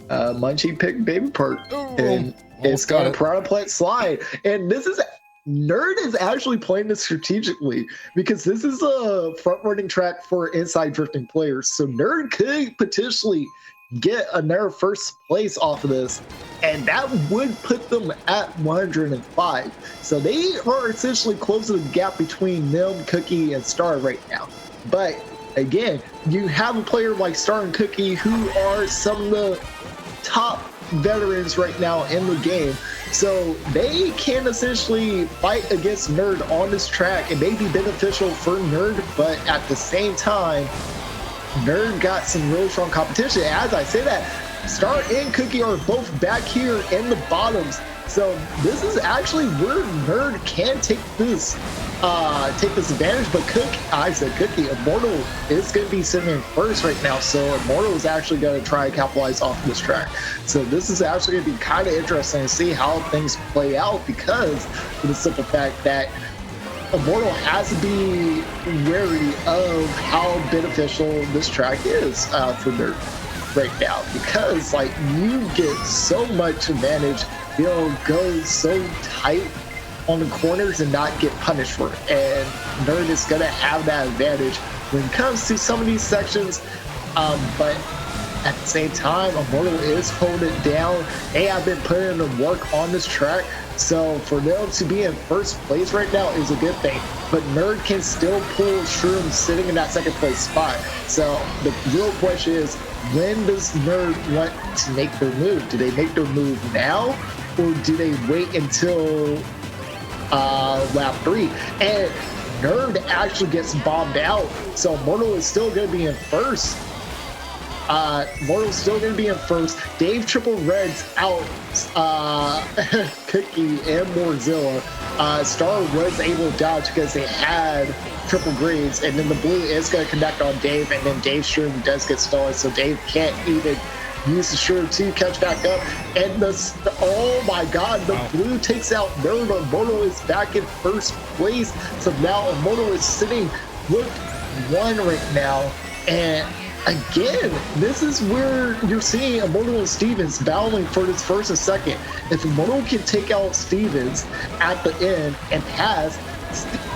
Munchie picked Baby Part. And it's got a Piranha Plant slide. And Nerd is actually playing this strategically because this is a front-running track for inside drifting players. So Nerd could potentially get another 1st place off of this, and that would put them at 105. So they are essentially closing the gap between them, Cookie, and Star right now. But again, you have a player like Star and Cookie who are some of the top veterans right now in the game, so they can essentially fight against Nerd on this track. It may be beneficial for Nerd, but at the same time, Nerd got some really strong competition. As I say that, Star and Cookie are both back here in the bottoms, so this is actually where Nerd can take this advantage. But Cookie, Immortal is going to be sitting in 1st right now, so Immortal is actually going to try to capitalize off this track. So this is actually going to be kind of interesting to see how things play out, because of the simple fact that Immortal has to be wary of how beneficial this track is for Nerd right now, because like you get so much advantage, you'll go so tight on the corners and not get punished for it. And Nerd is gonna have that advantage when it comes to some of these sections, but at the same time, Immortal is holding it down. They have been putting in the work on this track, so for them to be in 1st place right now is a good thing. But Nerd can still pull Shroom sitting in that 2nd place spot. So the real question is, when does Nerd want to make their move? Do they make their move now, or do they wait until lap 3? And Nerd actually gets bombed out, so Immortal is still going to be in 1st. Mortal's still going to be in 1st. Dave triple reds out Cookie and Morzilla. Star was able to dodge because they had triple greens, and then the blue is going to connect on Dave, and then Dave's shroom does get stolen, so Dave can't even use the shroom to catch back up. And oh my god, the blue takes out Nerd. Immortal is back in first place, so now Immortal is sitting with 1 right now. And again, this is where you're seeing Immortal and Stevens battling for this first and second. If Immortal can take out Stevens at the end and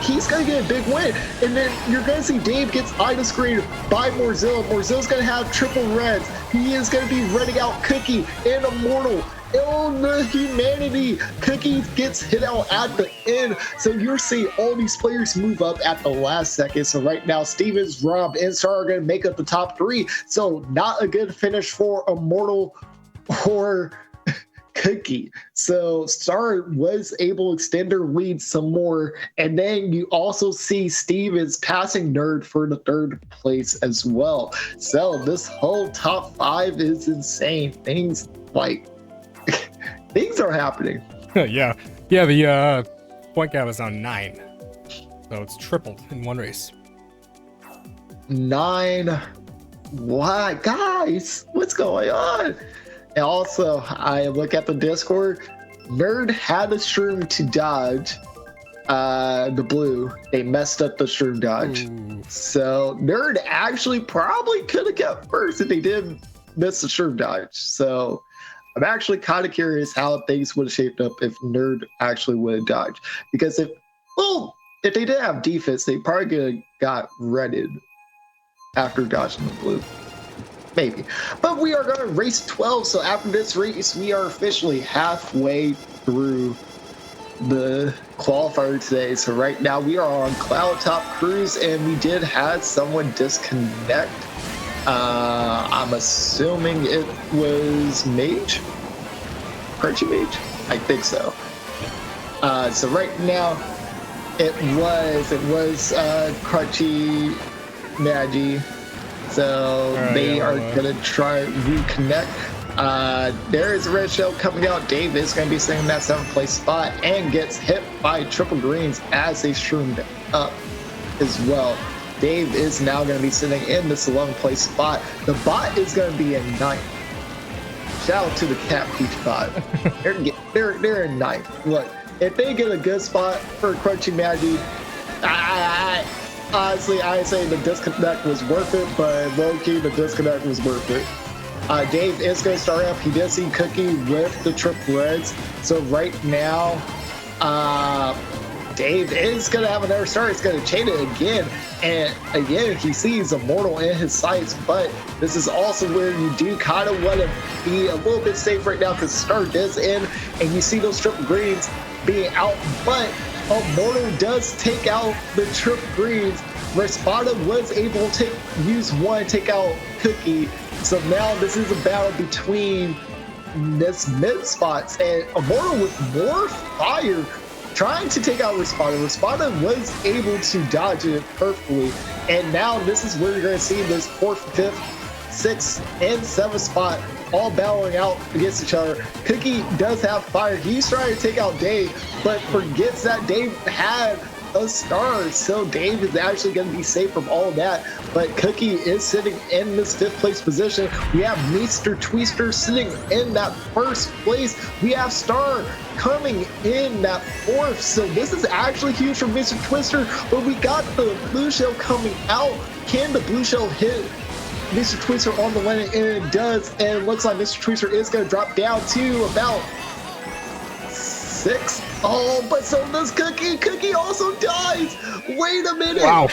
he's going to get a big win. And then you're going to see Dave gets item screened by Morzilla. Morzilla's going to have triple reds. He is going to be redding out Cookie and Immortal. Oh, the humanity. Cookie gets hit out at the end. So you're seeing all these players move up at the last second. So right now, Stevens, Rob, and Star are going to make up the top 3. So not a good finish for Immortal or Cookie. So Star was able to extend their lead some more. And then you also see Stevens passing Nerd for the 3rd place as well. So this whole top 5 is insane. Things are happening. Yeah. The point gap is now 9, so it's tripled in one race. 9. Why, guys? What's going on? And also, I look at the Discord. Nerd had a shroom to dodge the blue. They messed up the shroom dodge. Ooh. So Nerd actually probably could have kept first if they did miss the shroom dodge. So I'm actually kind of curious how things would have shaped up if Nerd actually would have dodged. Because if they did have defense, they probably could have got redded after dodging the blue. Maybe. But we are going to race 12. So after this race, we are officially halfway through the qualifier today. So right now we are on Cloud Top Cruise, and we did have someone disconnect. I'm assuming it was Mage? Crunchy Mage? I think so. So right now it was Crunchy Magi. So they are going to try reconnect. There is a red shell coming out. Dave is going to be sitting in that 7th place spot and gets hit by triple greens as they shroomed up as well. Dave is now going to be sitting in this 11th place spot. The bot is going to be in 9th. Shout out to the Cat Peach bot. They're in 9th. Look, if they get a good spot for Crunchy Maggie, honestly, I ain't saying the disconnect was worth it, but low-key, the disconnect was worth it. Dave is going to start up. He did see Cookie with the triple reds. So right now, Dave is going to have another start. He's going to chain it again. And again, he sees Immortal in his sights. But this is also where you do kind of want to be a little bit safe right now because the start does end. And you see those triple greens being out. But Immortal does take out the triple greens. Respada was able to use one, take out Cookie. So now this is a battle between this mid spots. And Immortal with more fire trying to take out Respada. Respada was able to dodge it perfectly. And now this is where you're going to see this 4th, 5th, 6th, and 7th spot all battling out against each other. Cookie does have fire. He's trying to take out Dave, but forgets that Dave had a star. So Dave is actually going to be safe from all of that. But Cookie is sitting in this 5th place position. We have Mr. Twister sitting in that 1st place. We have Star coming in that 4th. So this is actually huge for Mr. Twister. But we got the blue shell coming out. Can the blue shell hit Mr. Twister on the landing? And it does. And it looks like Mr. Twister is going to drop down to about 6. Oh, but so does Cookie. Cookie also dies. Wait a minute. Wow.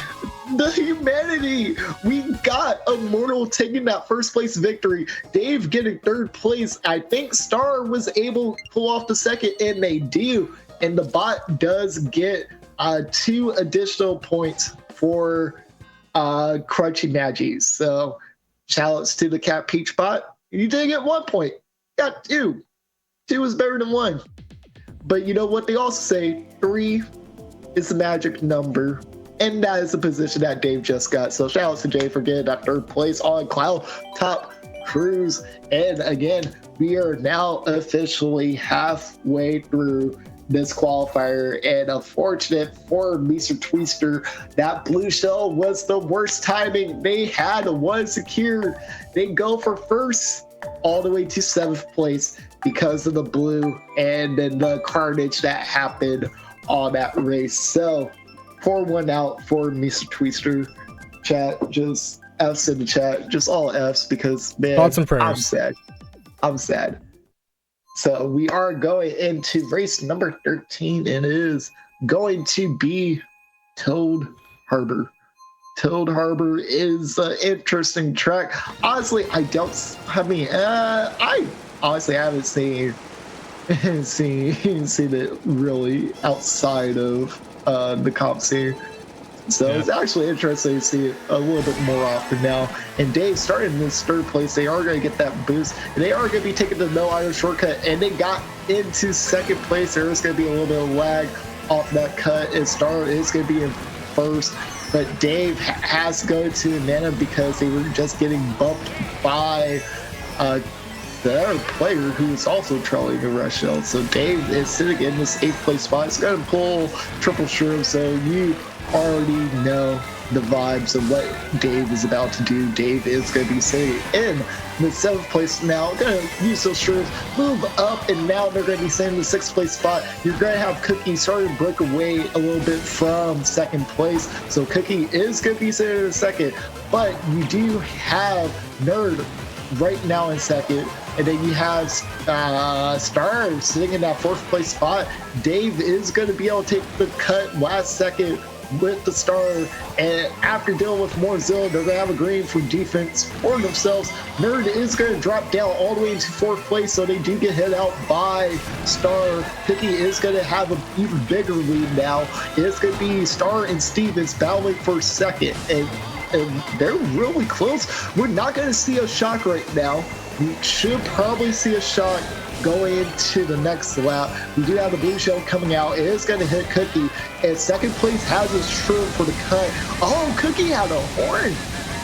The humanity. We got Immortal taking that 1st place victory. Dave getting 3rd place. I think Star was able to pull off the 2nd, and they do. And the bot does get 2 additional points for Crunchy Maggies. So shout outs to the Cat Peach bot. You did get 1 point. Got 2. 2 is better than 1. But you know what they also say, 3 is the magic number. And that is the position that Dave just got. So shout out to Jay for getting that 3rd place on Cloud Top Cruise. And again, we are now officially halfway through this qualifier, and unfortunate for Mr. Twister, that blue shell was the worst timing they had. One secured. They go for first all the way to 7th place because of the blue and then the carnage that happened on that race. So 4-1 out for Mr. Twister. Chat, just F's in the chat, just all F's, because man, thoughts and prayers. I'm sad. So we are going into race number 13, and it is going to be Toad Harbor. Toad Harbor is an interesting track. Honestly, I honestly haven't seen it really outside of the comp scene. So It's actually interesting to see it a little bit more often now. And Dave started in this 3rd place. They are going to get that boost. And they are going to be taking the no item shortcut. And they got into 2nd place. There is going to be a little bit of lag off that cut. And Star is going to be in 1st. But Dave has to go to Nana because they were just getting bumped by the other player who is also trailing the rush shell. So Dave is sitting in this 8th place spot. He's going to pull triple shroom. So you already know the vibes of what Dave is about to do. Dave is going to be sitting in the 7th place now. Going to use those shrooms, move up, and now they're going to be sitting in the 6th place spot. You're going to have Cookie starting to break away a little bit from 2nd place. So Cookie is going to be sitting in 2nd, but you do have Nerd right now in 2nd. And then you have Star sitting in that 4th place spot. Dave is going to be able to take the cut last second with the Star, and after dealing with more Zilla, they're going to have a green for defense for themselves. Nerd is going to drop down all the way into 4th place, so they do get hit out by Star. Picky is going to have an even bigger lead now. It's going to be Star and Stevens battling for 2nd, and they're really close. We're not going to see a shock right now. We should probably see a shock going into the next lap. We do have the blue shell coming out. It is going to hit Cookie, and 2nd place has his shroom for the cut. Oh, Cookie had a horn.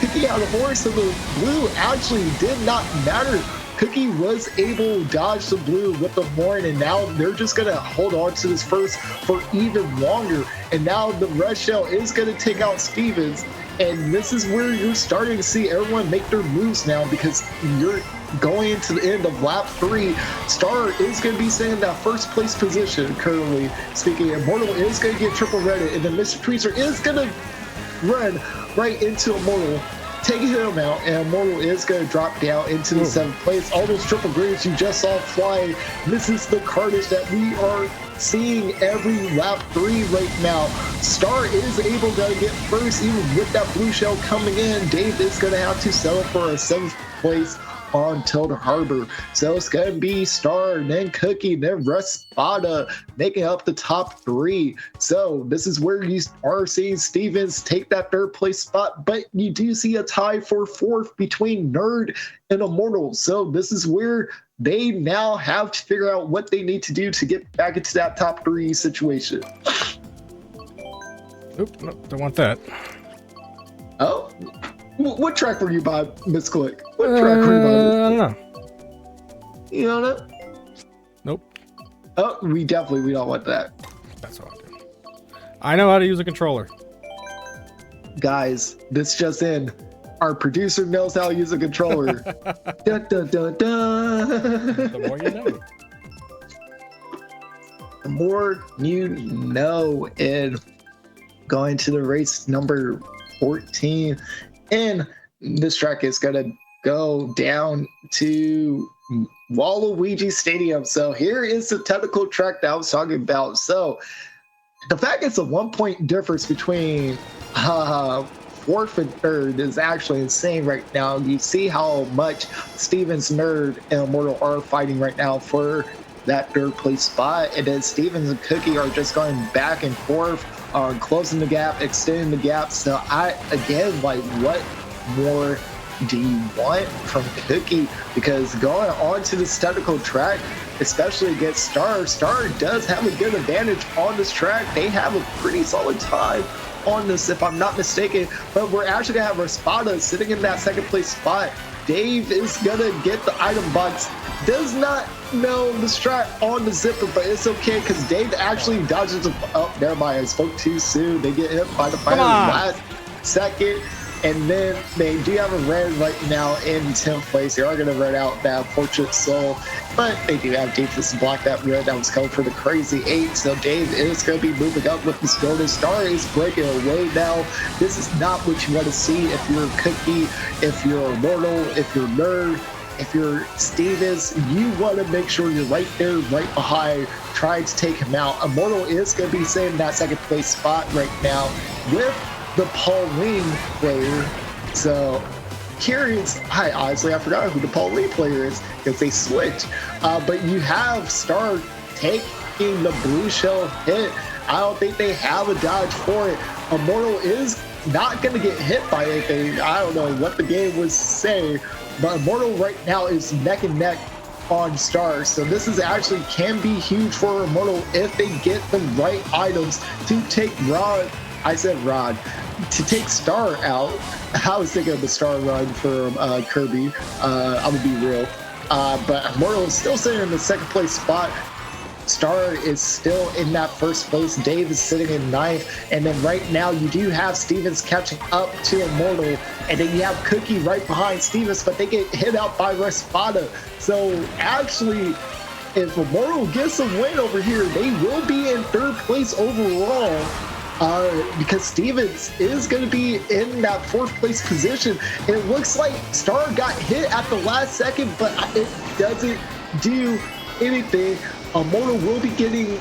Cookie had a horn, so the blue actually did not matter. Cookie was able to dodge the blue with the horn, and now they're just going to hold on to this first for even longer. And now the red shell is going to take out Stevens, and this is where you're starting to see everyone make their moves now, because you're going into the end of lap 3. Star is going to be sitting in that 1st place position currently speaking. Immortal is going to get triple redded, and then Mr. Tweezer is going to run right into Immortal, taking him out, and Immortal is going to drop down into the 7th place. All those triple greens you just saw flying, this is the carnage that we are seeing every lap 3 right now. Star is able to get first even with that blue shell coming in. Dave is going to have to settle for a 7th place on Toad Harbor. So it's going to be Star, then Cookie, then Raspada making up the top 3. So this is where you are seeing Stevens take that 3rd place spot, but you do see a tie for 4th between Nerd and Immortal. So this is where they now have to figure out what they need to do to get back into that top 3 situation. Oop, no, don't want that. Oh, what track were you by, Miss Click? What track were you by? I don't know. You don't know? Nope. Oh, we don't want that. That's all I do. I know how to use a controller. Guys, this just in. Our producer knows how to use a controller. Dun, dun, dun, dun. The more you know. The more you know. And going to the race number 14. And this track is going to go down to Waluigi Stadium. So here is the technical track that I was talking about. So the fact it's a 1-point difference between 4th and 3rd is actually insane right now. You see how much Stevens, Nerd, and Immortal are fighting right now for that 3rd place spot. And then Stevens and Cookie are just going back and forth, closing the gap, extending the gap. So what more do you want from Cookie? Because going on to this technical track, especially against Star does have a good advantage on this track. They have a pretty solid time on this, if I'm not mistaken, but we're actually gonna have Raspada sitting in that 2nd place spot Dave is gonna get the item box. Does not know the strat on the zipper, but it's okay because Dave actually dodges. Oh, never mind. I spoke too soon. They get hit by the fire last second. And then they do have a red right now in 10th place. They are going to run out that Fortunate Soul, but they do have defense to block that red that was coming for the Crazy 8. So Dave is going to be moving up with this golden star. Is breaking away now. This is not what you want to see if you're a Cookie, if you're a Mortal, if you're Nerd, if you're Stevens. You want to make sure you're right there, right behind, trying to take him out. Immortal is going to be sitting in that second place spot right now with the Pauline player. So curious, I forgot who the Pauline player is because they switched. But you have Star taking the blue shell hit. I don't think they have a dodge for it. Immortal is not going to get hit by anything. I don't know what the game was saying, but Immortal right now is neck and neck on Star. So this is actually can be huge for Immortal if they get the right items to take Rod. I said Rod. To take Star out. I was thinking of the Star run from Kirby. I'm gonna be real. But Immortal is still sitting in the second place spot. Star is still in that first place. Dave is sitting in ninth. And then right now you do have Stevens catching up to Immortal. And then you have Cookie right behind Stevens, but they get hit out by Respada. So actually, if Immortal gets a win over here, they will be in third place overall. Because Stevens is going to be in that fourth place position. And it looks like Star got hit at the last second, but it doesn't do anything. Immortal will be getting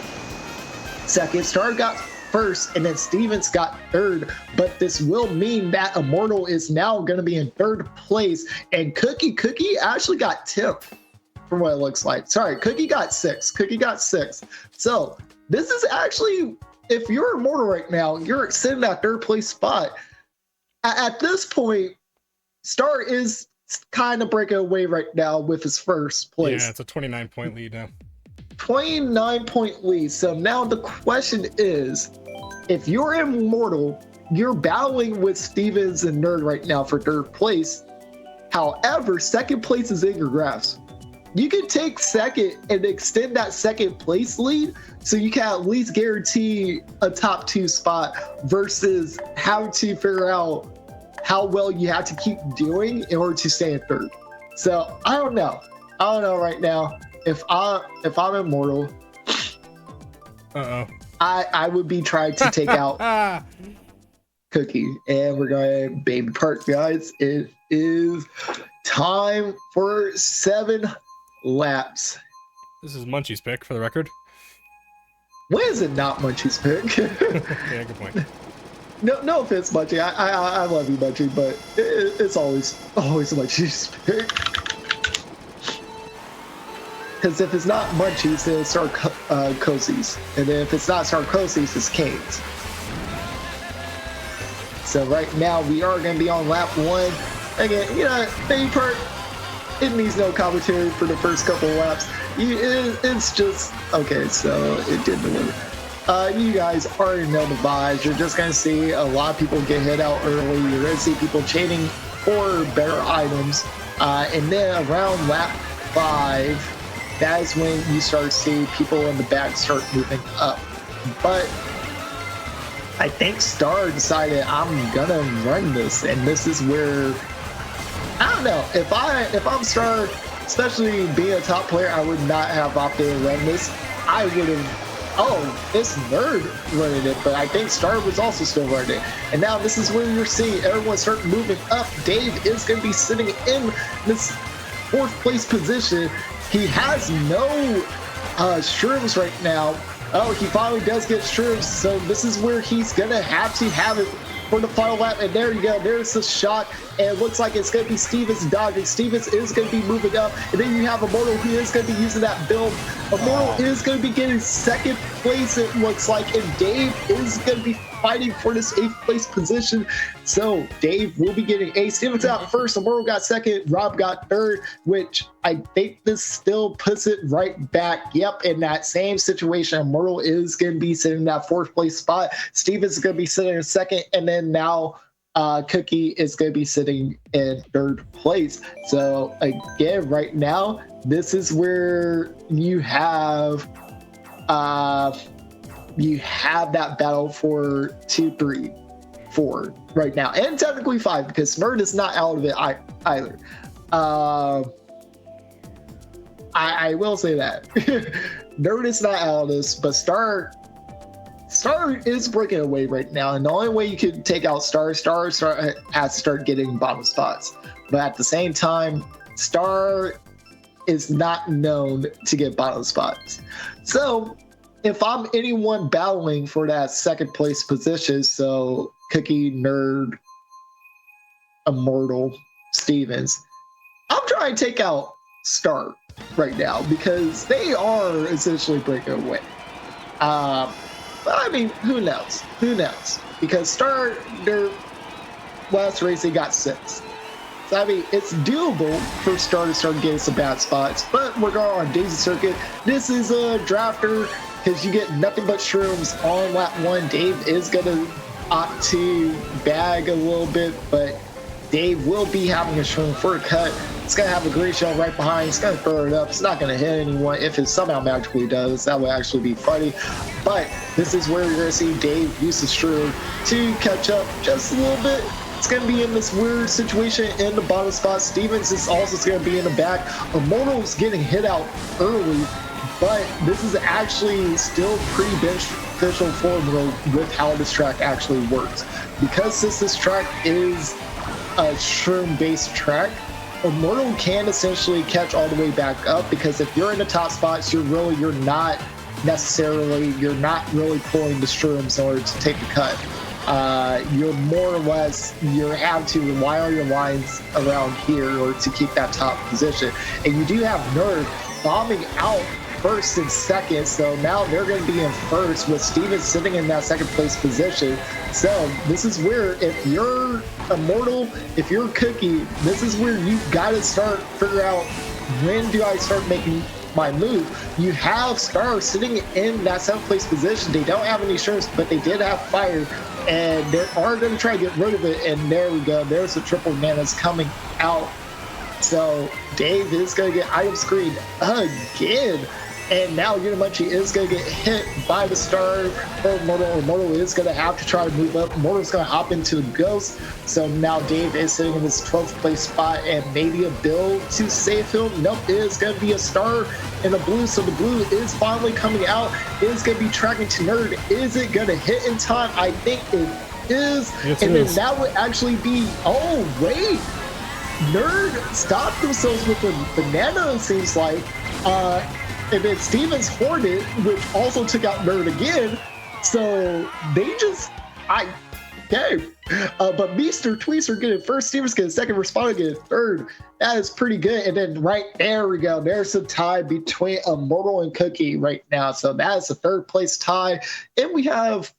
second. Star got first, and then Stevens got third. But this will mean that Immortal is now going to be in third place. And Cookie actually got 10th from what it looks like. Sorry, Cookie got sixth. So this is actually... If you're Immortal right now, you're sitting in that third place spot. At this point, Star is kind of breaking away right now with his first place. Yeah, it's a 29-point lead now. 29-point lead. So now the question is, if you're Immortal, you're battling with Stevens and Nerd right now for third place. However, second place is in your grasp. You can take second and extend that second place lead so you can at least guarantee a top 2 spot versus having to figure out how well you have to keep doing in order to stay in third. So I don't know right now. If I'm Immortal, I would be trying to take out Cookie. And we're going Baby Park, guys. It is time for 7 laps. This is Munchie's pick, for the record. When is it not Munchie's pick? Yeah, good point. No offense, Munchie. I love you, Munchie, but it's always Munchie's pick. Because if it's not Munchie's, then it's Sarkozy's. And then if it's not Sarkozy's, it's Kane's. So right now, we are going to be on lap 1. Again, Baby Park, it needs no commentary for the first couple of laps. It's just okay. So it didn't deliver. You guys already know the vibes. You're just gonna see a lot of people get hit out early. You're gonna see people chaining for better items, and then around lap 5, that is when you start seeing people in the back start moving up. But I think Star decided I'm gonna run this, and this is where. I don't know. If I'm Star, especially being a top player, I would not have opted to run this. I would have. Oh, it's Nerd running it, but I think Star was also still running it. And now this is where you're seeing everyone start moving up. Dave is going to be sitting in this fourth place position. He has no shrooms right now. Oh, he finally does get shrooms, so this is where he's going to have it for the final lap, and there you go. There's the shot, and it looks like it's going to be Stevens dodging. Stevens is going to be moving up, and then you have Immortal who is going to be using that build. Immortal is going to be getting second place, it looks like, and Dave is going to be fighting for this 8th place position. So Dave will be getting A. Stevens out first, Immortal got second, Rob got third, which I think this still puts it right back. Yep, in that same situation, Immortal is going to be sitting in that 4th place spot. Stevens is going to be sitting in second, and then now Cookie is going to be sitting in third place. So again, right now, this is where you have that battle for 2, 3, 4 right now, and technically 5 because Nerd is not out of it either. I will say that Nerd is not out of this, but Star is breaking away right now, and the only way you can take out Star has to start getting bottom spots. But at the same time, Star is not known to get bottom spots. So if I'm anyone battling for that second place position, so Cookie, Nerd, Immortal, Stevens, I'm trying to take out Star right now because they are essentially breaking away. But I mean, who knows? Who knows? Because Star, their last race, they got 6th. So I mean, it's doable for Star to start getting some bad spots. But we're going on Daisy Circuit. This is a drafter because you get nothing but shrooms on lap 1. Dave is going to opt to bag a little bit, but Dave will be having a shroom for a cut. It's going to have a great shell right behind. It's going to throw it up. It's not going to hit anyone. If it somehow magically does, that would actually be funny. But this is where you're going to see Dave use the shroom to catch up just a little bit. It's going to be in this weird situation in the bottom spot. Stevens is also going to be in the back. Immortal's getting hit out early, but this is actually still pretty beneficial formula with how this track actually works. Because since this track is a shroom-based track, Immortal can essentially catch all the way back up, because if you're in the top spots, you're not really pulling the shrooms in order to take a cut. You're more or less, you have to rely on your lines around here in order to keep that top position. And you do have Nerd bombing out first and second, so now they're going to be in first with Steven sitting in that second place position. So this is where, if you're Immortal, if you're Cookie, this is where you got to start figure out, when do I start making my move? You have Star sitting in that seventh place position. They don't have any shirts, but they did have fire, and they are going to try to get rid of it. And there we go. There's the triple manas coming out. So Dave is going to get item screened again. And now Unimunchi is going to get hit by the Star for Immortal. Immortal is going to have to try to move up. Immortal's going to hop into the Ghost. So now Dave is sitting in his 12th place spot, and maybe a build to save him. Nope, it is going to be a Star in the blue. So the blue is finally coming out. It is going to be tracking to Nerd. Is it going to hit in time? I think it is. And then that would actually be, oh, wait. Nerd stopped themselves with a banana, it seems like. And then Stevens Hornet, which also took out Nerd again. So they just, okay. But Meester, Tweezer getting first, Stevens getting second, Responder getting third. That is pretty good. And then right there we go. There's a tie between Immortal and Cookie right now. So that is a third place tie. And we have,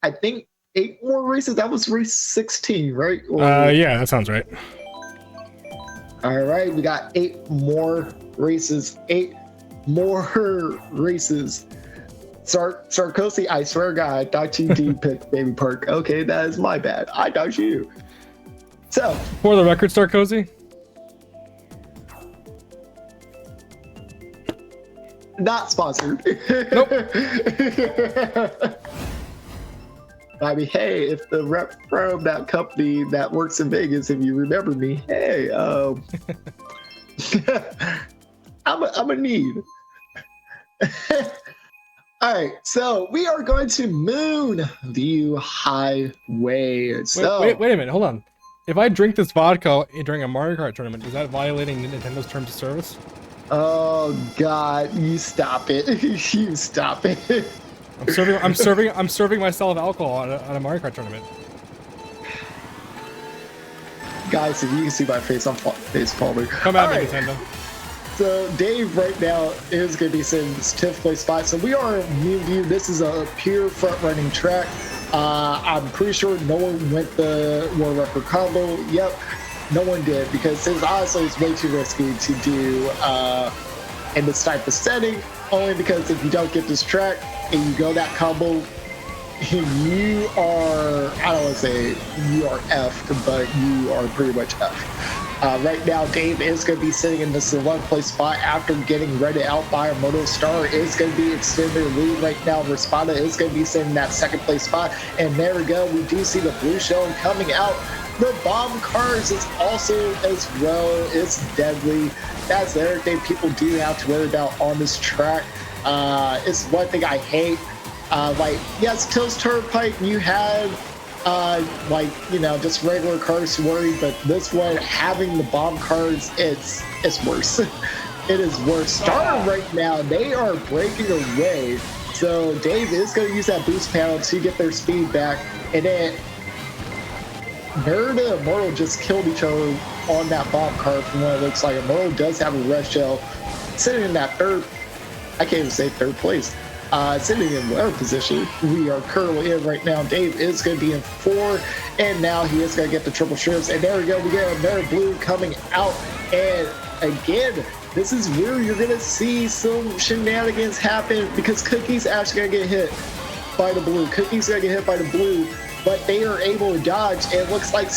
I think, 8 more races. That was race 16, right? Yeah, that sounds right. All right, we got 8 more races. 8 more races. Sarkozy, I swear to God, I thought you did pick Baby Park. Okay, that is my bad. I thought you. So, for the record, Sarkozy? Not sponsored. Nope. I mean, hey, if the rep from that company that works in Vegas, if you remember me, hey, I'm a need. All right, so we are going to Moonview Highway. So wait a minute, hold on. If I drink this vodka during a Mario Kart tournament, is that violating Nintendo's terms of service? Oh God, you stop it! You stop it! I'm serving myself alcohol at a Mario Kart tournament. Guys, if you can see my face, I'm face palming. Come at me, Nintendo. So Dave right now is going to be sitting in his 10th place spot. So we are in Moonview. This is a pure front running track. I'm pretty sure no one went the world record combo. Yep, no one did, because it's honestly way too risky to do in this type of setting. Only because if you don't get this track and you go that combo, you are, I don't want to say you are effed, but you are pretty much effed. Right now, Dave is going to be sitting in this 11th place spot after getting read out by Immortal. Star is going to be extending their lead right now. Respada is going to be sitting in that 2nd place spot. And there we go. We do see the blue shell coming out. The bomb cars is also as well. It's deadly. That's the other thing people do have to worry about on this track. It's one thing I hate. Like, yes, Till's Turnpike, you had like, you know, just regular cars to worry, but this one, having the bomb cars, it's worse. It is worse. Star right now, they are breaking away. So Dave is going to use that boost panel to get their speed back. And then Nerd and Immortal just killed each other on that bomb car from what it looks like. Immortal does have a red shell sitting in that I can't even say 3rd place. Sitting in whatever position we are currently in right now. Dave is going to be in 4, and now he is going to get the triple shrimps. And there we go. We get another blue coming out. And again, this is where you're going to see some shenanigans happen because Cookie's actually going to get hit by the blue. Cookie's going to get hit by the blue, but they are able to dodge. And it looks like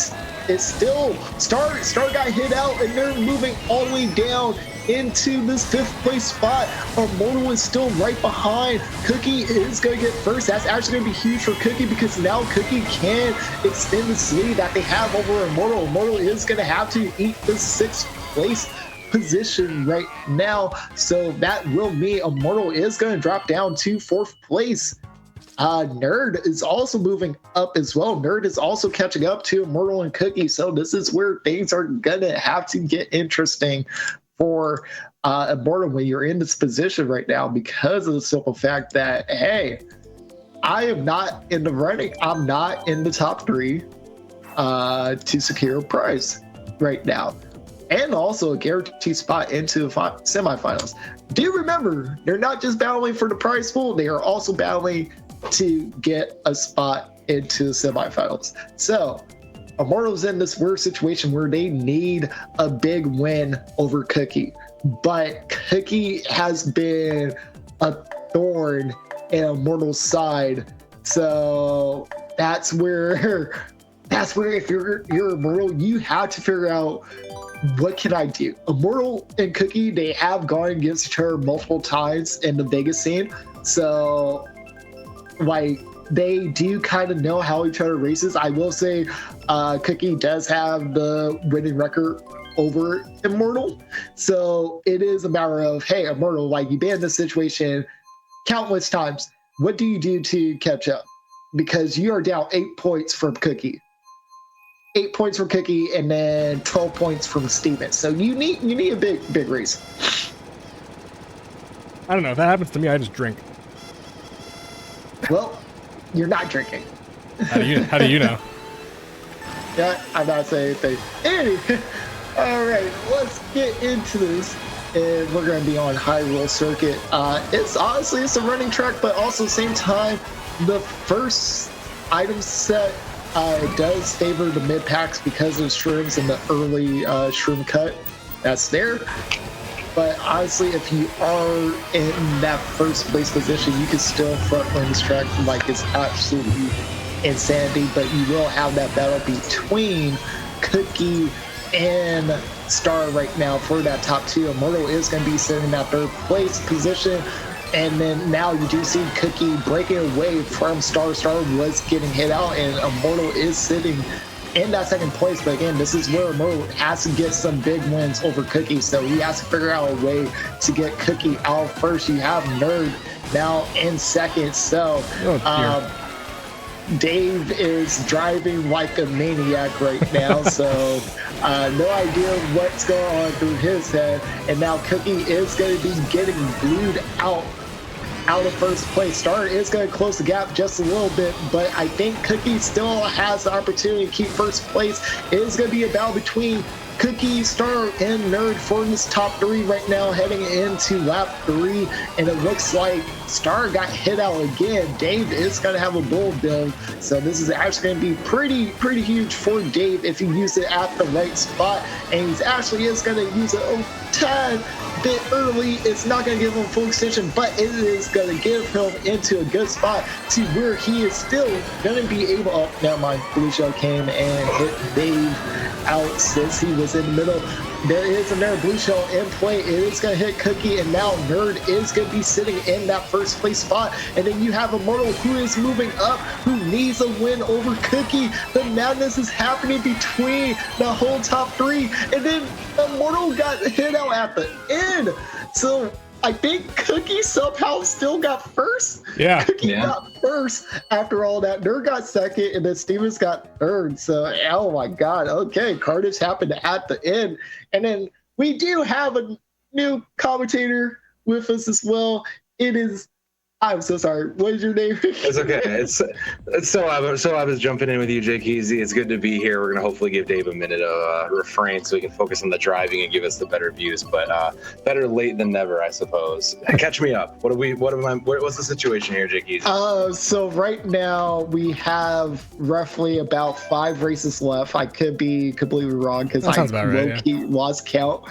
it's still Star got hit out, and they're moving all the way down into this 5th place spot. Immortal is still right behind. Cookie is going to get first. That's actually going to be huge for Cookie because now Cookie can extend the lead that they have over Immortal. Immortal is going to have to eat the 6th place position right now. So that will mean Immortal is going to drop down to 4th place. Nerd is also moving up as well. Nerd is also catching up to Immortal and Cookie. So this is where things are going to have to get interesting for Immortal when you're in this position right now because of the simple fact that, hey, I am not in the running. I'm not in the top 3 to secure a prize right now. And also a guaranteed spot into the semifinals. Do remember, they're not just battling for the prize pool, they are also battling to get a spot into the semifinals. So Immortal's in this weird situation where they need a big win over Cookie, but Cookie has been a thorn in Immortal's side. So that's where if you're Immortal, you have to figure out, what can I do? Immortal and Cookie, they have gone against each other multiple times in the Vegas scene. So like, they do kind of know how each other races. I will say Cookie does have the winning record over Immortal. So it is a matter of, hey, Immortal, like, you've been in this situation countless times. What do you do to catch up? Because you are down 8 points from Cookie. 8 points from Cookie and then 12 points from Steven. So you need a big race. I don't know. If that happens to me, I just drink. Well, you're not drinking. How do you know? Yeah, I'm not saying anything. Anyway, all right, let's get into this. And we're going to be on Hyrule Circuit. It's a running track, but also same time, the first item set does favor the mid packs because of shrooms and the early shroom cut that's there. But honestly, if you are in that 1st place position, you can still front run this track like it's absolutely insanity. But you will have that battle between Cookie and Star right now for that top 2. Immortal is going to be sitting in that 3rd place position. And then now you do see Cookie breaking away from Star. Star was getting hit out, and Immortal is sitting in that 2nd place. But again, this is where Immortal has to get some big wins over Cookie. So he has to figure out a way to get Cookie out first. You have Nerd now in 2nd. So Dave is driving like a maniac right now. So no idea what's going on through his head. And now Cookie is going to be getting glued out of 1st place. Star is going to close the gap just a little bit, but I think Cookie still has the opportunity to keep 1st place. It is going to be a battle between Cookie, Star, and Nerd for this top 3 right now, heading into lap 3. And it looks like Star got hit out again. Dave is going to have a bull build, so this is actually going to be pretty huge for Dave if he uses it at the right spot. And he actually is going to use it a tad bit early. It's not going to give him full extension, but it is going to give him into a good spot to where he is still going to be able. Oh, never mind. Blue Shell came and hit Dave out since he was in the middle. There is another Blue Shell in play. It is going to hit Cookie, and now Nerd is going to be sitting in that first place spot. And then you have Immortal, who is moving up, who needs a win over Cookie. The madness is happening between the whole top three. And then Immortal got hit out at the end. So I think Cookie somehow still got first. Yeah. Cookie got first after all that. Nerd got second, and then Stevens got third. So, oh my God. Okay, Carnage happened at the end. And then we do have a new commentator with us as well. It is, I'm so sorry. What is your name? It's okay. It's so I was jumping in with you, Jake Easy. It's good to be here. We're gonna hopefully give Dave a minute of refrain so we can focus on the driving and give us the better views. But better late than never, I suppose. Catch me up. What's the situation here, Jake Easy? So right now we have roughly about 5 races left. I could be completely wrong because I low-key lost count.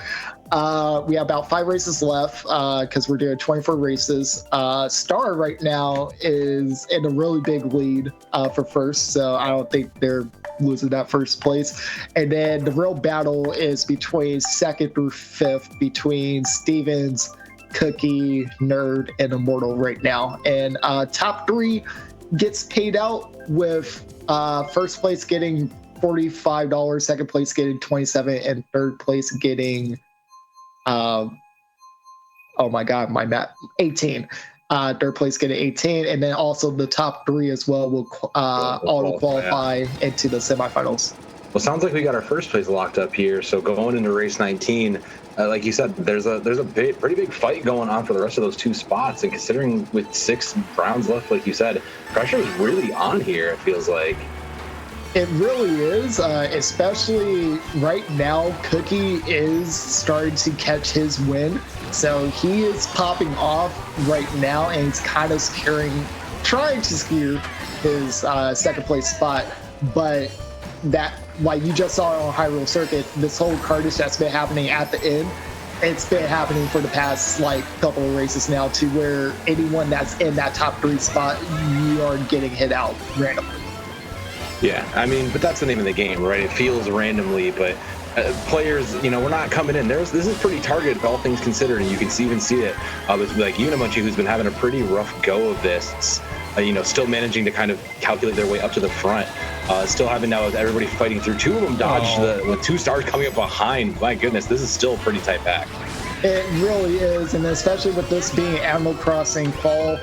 We have about 5 races left because we're doing 24 races. Star right now is in a really big lead for first, so I don't think they're losing that first place. And then the real battle is between second through fifth between Stevens, Cookie, Nerd, and Immortal right now. And top 3 gets paid out with first place getting $45, second place getting $27, and third place getting oh my God, my math, 18. Third place getting 18, and then also the top 3 as well will auto qualify into the semifinals. Well, sounds like we got our first place locked up here. So going into race 19, like you said, there's a pretty big fight going on for the rest of those 2 spots. And considering with 6 rounds left, like you said, pressure is really on here. It feels like. It really is, especially right now. Cookie is starting to catch his win, so he is popping off right now, and he's kind of trying to secure his second place spot. But that, like you just saw on Hyrule Circuit, this whole carnage that's been happening at the end, it's been happening for the past couple of races now, to where anyone that's in that top 3 spot, you are getting hit out randomly. Yeah, I mean, but that's the name of the game, right? It feels randomly, but players, we're not coming in. This is pretty targeted, all things considered, and you can even see it with like Unimunchi, who's been having a pretty rough go of this. Still managing to kind of calculate their way up to the front. Still having now with everybody fighting through. 2 of them dodged with 2 stars coming up behind. My goodness, this is still a pretty tight pack. It really is, and especially with this being Animal Crossing Fall,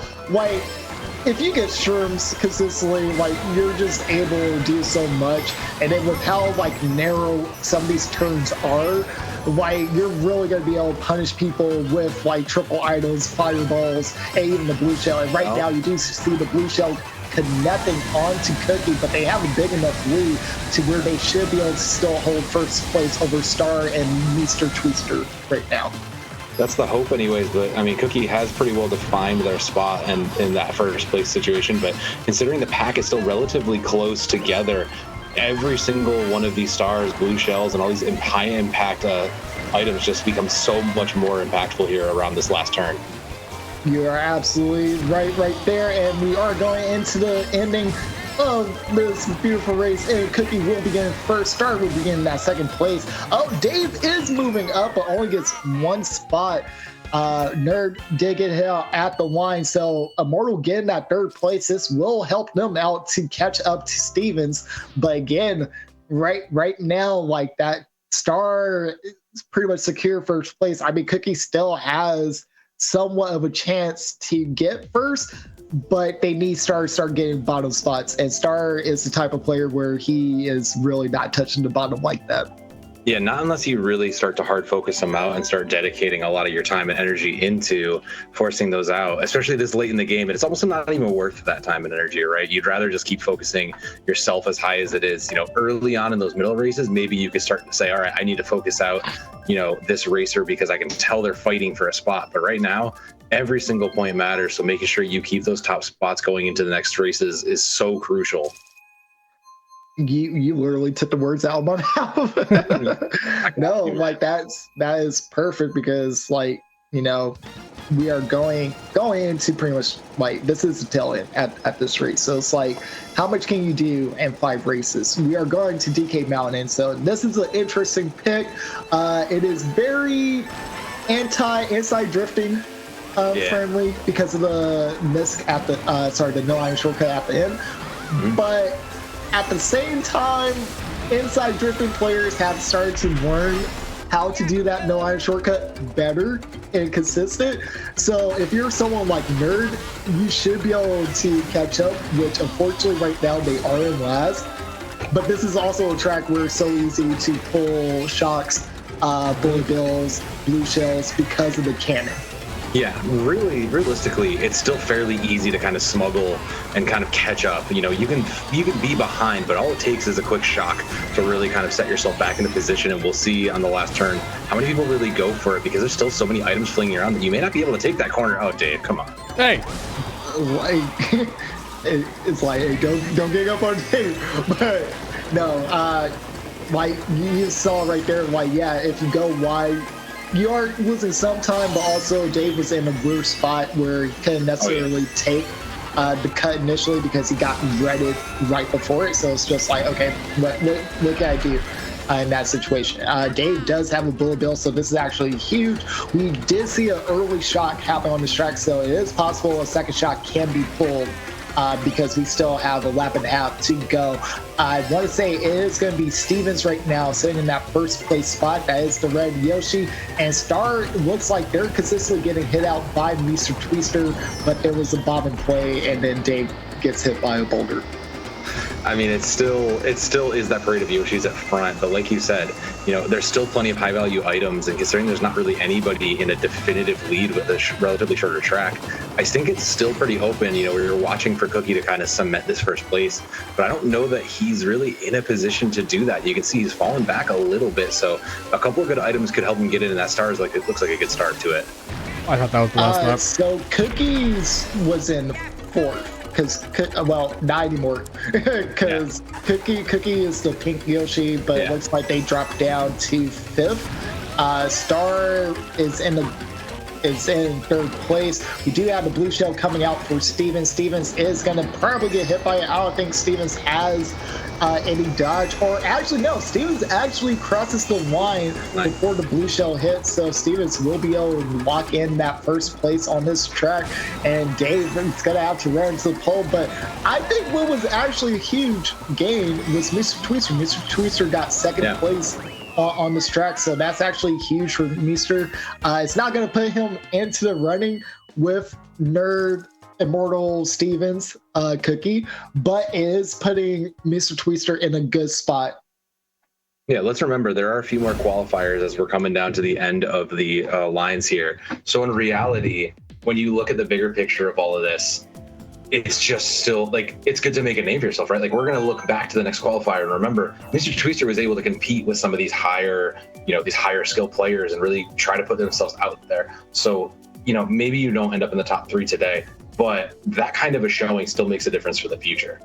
if you get shrooms consistently, you're just able to do so much. And then with how narrow some of these turns are, you're really going to be able to punish people with triple items, fireballs, and even the blue shell. And right now you do see the blue shell connecting onto Cookie, but they have a big enough lead to where they should be able to still hold first place over Star and Mr. Twister right now. That's the hope anyways, but I mean, Cookie has pretty well defined their spot and in that first place situation, but considering the pack is still relatively close together, every single one of these stars, blue shells, and all these high impact items just become so much more impactful here around this last turn. You are absolutely right there, and we are going into the ending of this beautiful race, and Cookie will begin first. Star will begin in that second place. Dave is moving up, but only gets 1 spot. Nerd did get hit out at the line, so Immortal getting that third place. This will help them out to catch up to Stevens. But again, right now, that Star is pretty much secure first place. I mean, Cookie still has somewhat of a chance to get first, but they need Star to start getting bottom spots, and Star is the type of player where he is really not touching the bottom like that. Yeah, not unless you really start to hard focus them out and start dedicating a lot of your time and energy into forcing those out, especially this late in the game. And it's almost not even worth that time and energy, right? You'd rather just keep focusing yourself as high as it is. Early on in those middle races, maybe you could start to say, all right, I need to focus out, this racer because I can tell they're fighting for a spot. But right now, every single point matters. So making sure you keep those top spots going into the next races is so crucial. You literally took the words out of my mouth. No, like that is perfect because like, you know, we are going into pretty much like this is the tail end at this race. So it's like, how much can you do in 5 races? We are going to DK Mountain, so this is an interesting pick. It is very inside drifting friendly because of the misc at the the no iron shortcut at the end. But at the same time, inside drifting players have started to learn how to do that no iron shortcut better and consistent. So if you're someone like Nerd, you should be able to catch up, which unfortunately right now they are in last. But this is also a track where it's so easy to pull shocks, bullet bills, blue shells because of the cannon. Yeah, really, realistically, it's still fairly easy to kind of smuggle and kind of catch up. You know, you can be behind, but all it takes is a quick shock to really kind of set yourself back into position. And we'll see on the last turn how many people really go for it, because there's still so many items flinging around that you may not be able to take that corner. Oh, Dave, come on. Hey, like it's like, hey, don't get up on Dave. But no, like you saw right there, like yeah, if you go wide, you are losing some time, but also Dave was in a weird spot where he couldn't necessarily take the cut initially because he got redded right before it. So it's just like, okay, what can I do in that situation? Dave does have a bullet bill, so this is actually huge. We did see an early shot happen on this track, so it is possible a second shot can be pulled. Because we still have a lap and a half to go. I want to say it is going to be Stevens right now sitting in that first place spot. That is the red Yoshi. And Star looks like they're consistently getting hit out by Mr. Twister, but there was a bob and play, and then Dave gets hit by a boulder. I mean, it still is that parade of Yoshis at front, but like you said, you know, there's still plenty of high value items, and considering there's not really anybody in a definitive lead with a relatively shorter track, I think it's still pretty open. You know, we were watching for Cookie to kind of cement this first place, but I don't know that he's really in a position to do that. You can see he's fallen back a little bit, so a couple of good items could help him get in, and that Stars like it looks like a good start to it. I thought that was the last lap. So Cookies was in 4th. Well, not anymore, because Cookie is the pink Yoshi, but it looks like they dropped down to 5th. Star is in 3rd place. We do have the blue shell coming out for Stevens. Stevens is going to probably get hit by it. I don't think Stevens has any dodge, or actually no, Stevens actually crosses the line before the blue shell hits, so Stevens will be able to lock in that first place on this track, and Dave is going to have to run to the pole. But I think what was actually a huge gain was Mr. Twister. Mr. Twister got 2nd place on this track, so that's actually huge for Mr. It's not going to put him into the running with Nerd, Immortal, Stevens, Cookie, but it is putting Mr. Twister in a good spot. Yeah, let's remember there are a few more qualifiers as we're coming down to the end of the lines here. So in reality, when you look at the bigger picture of all of this, it's just still like, it's good to make a name for yourself, right? Like, we're going to look back to the next qualifier and remember Mr. Twister was able to compete with some of these higher, these higher skill players and really try to put themselves out there. So, maybe you don't end up in the top 3 today, but that kind of a showing still makes a difference for the future.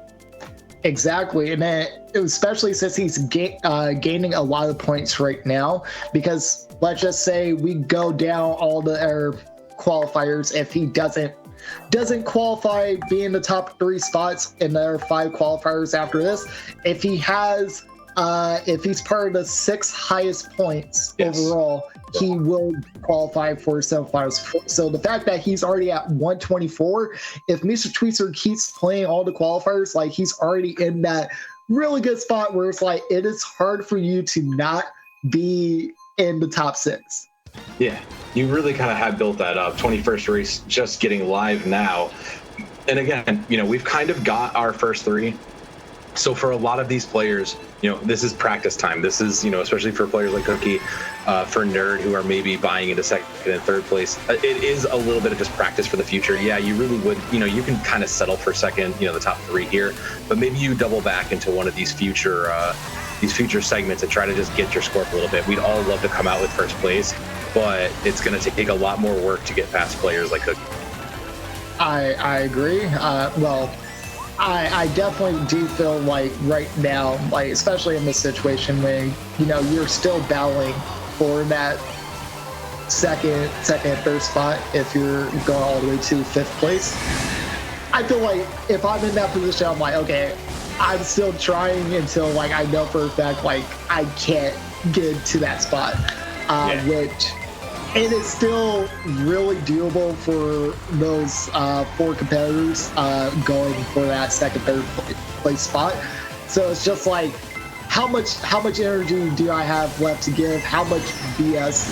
Exactly, and then especially since he's gaining a lot of points right now, because let's just say we go down all the qualifiers, if he doesn't qualify, be in the top 3 spots in their 5 qualifiers after this, if he has if he's part of the 6 highest points overall, he will qualify for semifinals. So the fact that he's already at 124, if Mr. Twister keeps playing all the qualifiers, like, he's already in that really good spot where it's like, it is hard for you to not be in the top 6. Yeah, you really kind of have built that up. 21st race just getting live now. And again, we've kind of got our first 3. So for a lot of these players, this is practice time. This is, especially for players like Cookie, for Nerd, who are maybe buying into 2nd and 3rd place, it is a little bit of just practice for the future. Yeah, you really would, you can kind of settle for 2nd, the top 3 here, but maybe you double back into one of these future segments and try to just get your score up a little bit. We'd all love to come out with 1st place, but it's going to take a lot more work to get past players like Cookie. I agree. Well, I definitely do feel like right now, like especially in this situation where you're still battling for that second, third spot if you're going all the way to 5th place. I feel like if I'm in that position, I'm like, okay, I'm still trying until like I know for a fact like I can't get to that spot, which it is still really doable for those 4 competitors going for that second, third place spot. So it's just like, how much energy do I have left to give? How much BS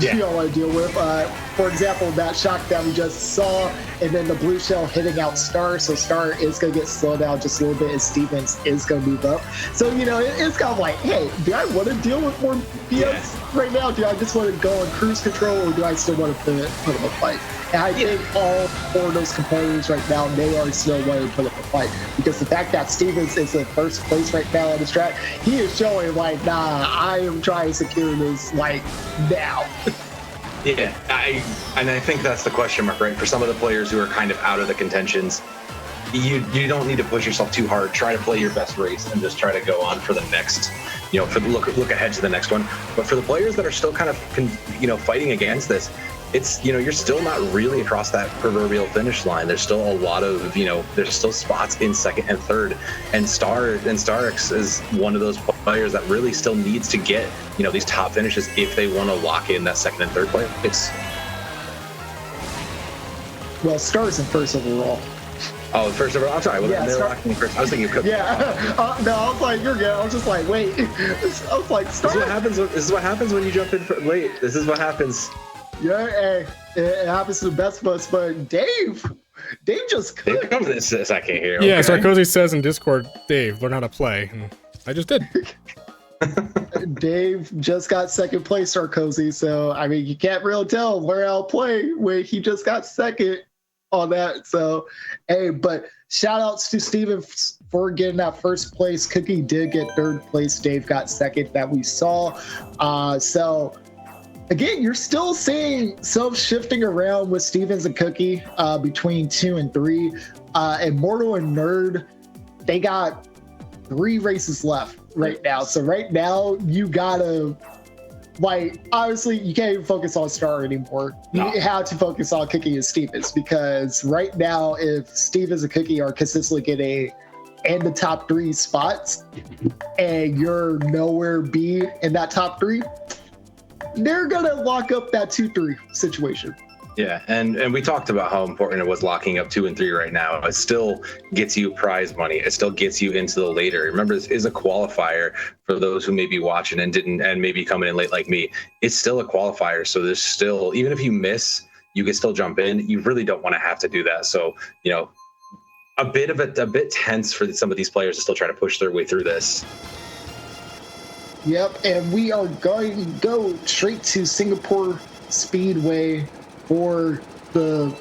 do I want to deal with? For example, that shock that we just saw, and then the blue shell hitting out Star, so Star is going to get slowed down just a little bit, and Stevens is going to move up. So, it's kind of like, hey, do I want to deal with more BS right now? Do I just want to go on cruise control, or do I still want to put up a fight? And I think all 4 of those competitors right now, they are still wanting to put up a fight. Because the fact that Stevens is in 1st place right now on this track, he is showing like, nah, I am trying to secure this like now. Yeah, I think that's the question mark, right? For some of the players who are kind of out of the contentions, you don't need to push yourself too hard. Try to play your best race and just try to go on for the next, for the look ahead to the next one. But for the players that are still kind of, fighting against this, it's, you're still not really across that proverbial finish line. There's still a lot of, there's still spots in 2nd and 3rd, and Starix is one of those players that really still needs to get, these top finishes if they want to lock in that 2nd and 3rd place. Well, Star's in 1st overall. Oh, 1st overall. I'm sorry. They're locking in 1st. I was thinking. Yeah. No, I was like, you're good. I was just like, wait. I was like, Star. This is what happens when you jump in late. This is what happens. Yeah, hey, it happens to the best of us, but Dave just could. Dave comes to this, I can't hear. Yeah, okay. Sarkozy says in Discord, Dave, learn how to play. And I just did. Dave just got 2nd place, Sarkozy, so, I mean, you can't really tell where I'll play when he just got 2nd on that. So, hey, but shout outs to Steven for getting that 1st place. Cookie did get 3rd place. Dave got 2nd that we saw. So, again, you're still seeing some shifting around with Stevens and Cookie between 2 and 3. Immortal and Nerd, they got 3 races left right now. So right now, you gotta, like, obviously, you can't even focus on Star anymore. No. You have to focus on Cookie and Stevens, because right now, if Stevens and Cookie are consistently getting in the top 3 spots, and you're nowhere B in that top 3, they're gonna lock up that 2-3 situation. Yeah, and we talked about how important it was locking up 2 and 3 right now. It still gets you prize money. It still gets you into the later. Remember, this is a qualifier for those who may be watching and maybe coming in late like me. It's still a qualifier, so there's still, even if you miss, you can still jump in. You really don't want to have to do that. So, a bit tense for some of these players to still try to push their way through this. Yep, and we are going to go straight to Singapore Speedway for the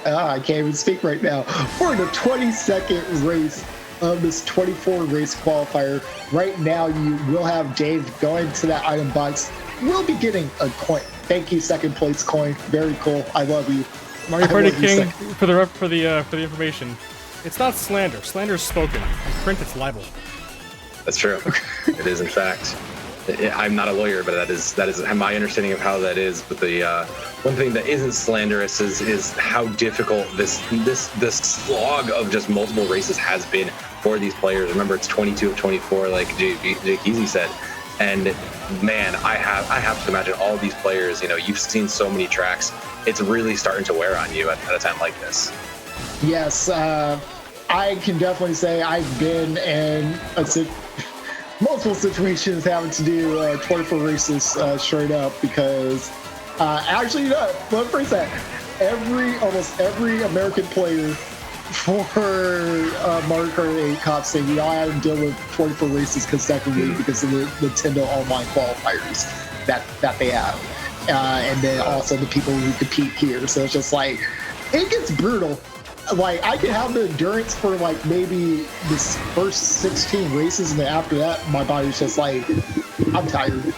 I can't even speak right now, for the 22nd race of this 24 race qualifier. Right now, you will have Dave going to that item box. We'll be getting a coin. Thank you, 2nd place coin. Very cool. I love you. Mario Party King, for the information, it's not slander. Slander is spoken. In print, it's libel. That's true. It is, in fact. I'm not a lawyer, but that is my understanding of how that is. But the one thing that isn't slanderous is how difficult this slog of just multiple races has been for these players. Remember, it's 22 of 24, like Jake Easy said. And man, I have to imagine all these players. You've seen so many tracks. It's really starting to wear on you at a time like this. Yes, I can definitely say I've been in multiple situations having to do 24 races straight up, because actually, but first that almost every American player for Mario Kart 8 Cop City, I had to deal with 24 races consecutively because of the Nintendo online qualifiers that they have, and then also the people who compete here. So it's just like, it gets brutal. Like, I can have the endurance for like maybe this first 16 races, and then after that, my body's just like, I'm tired.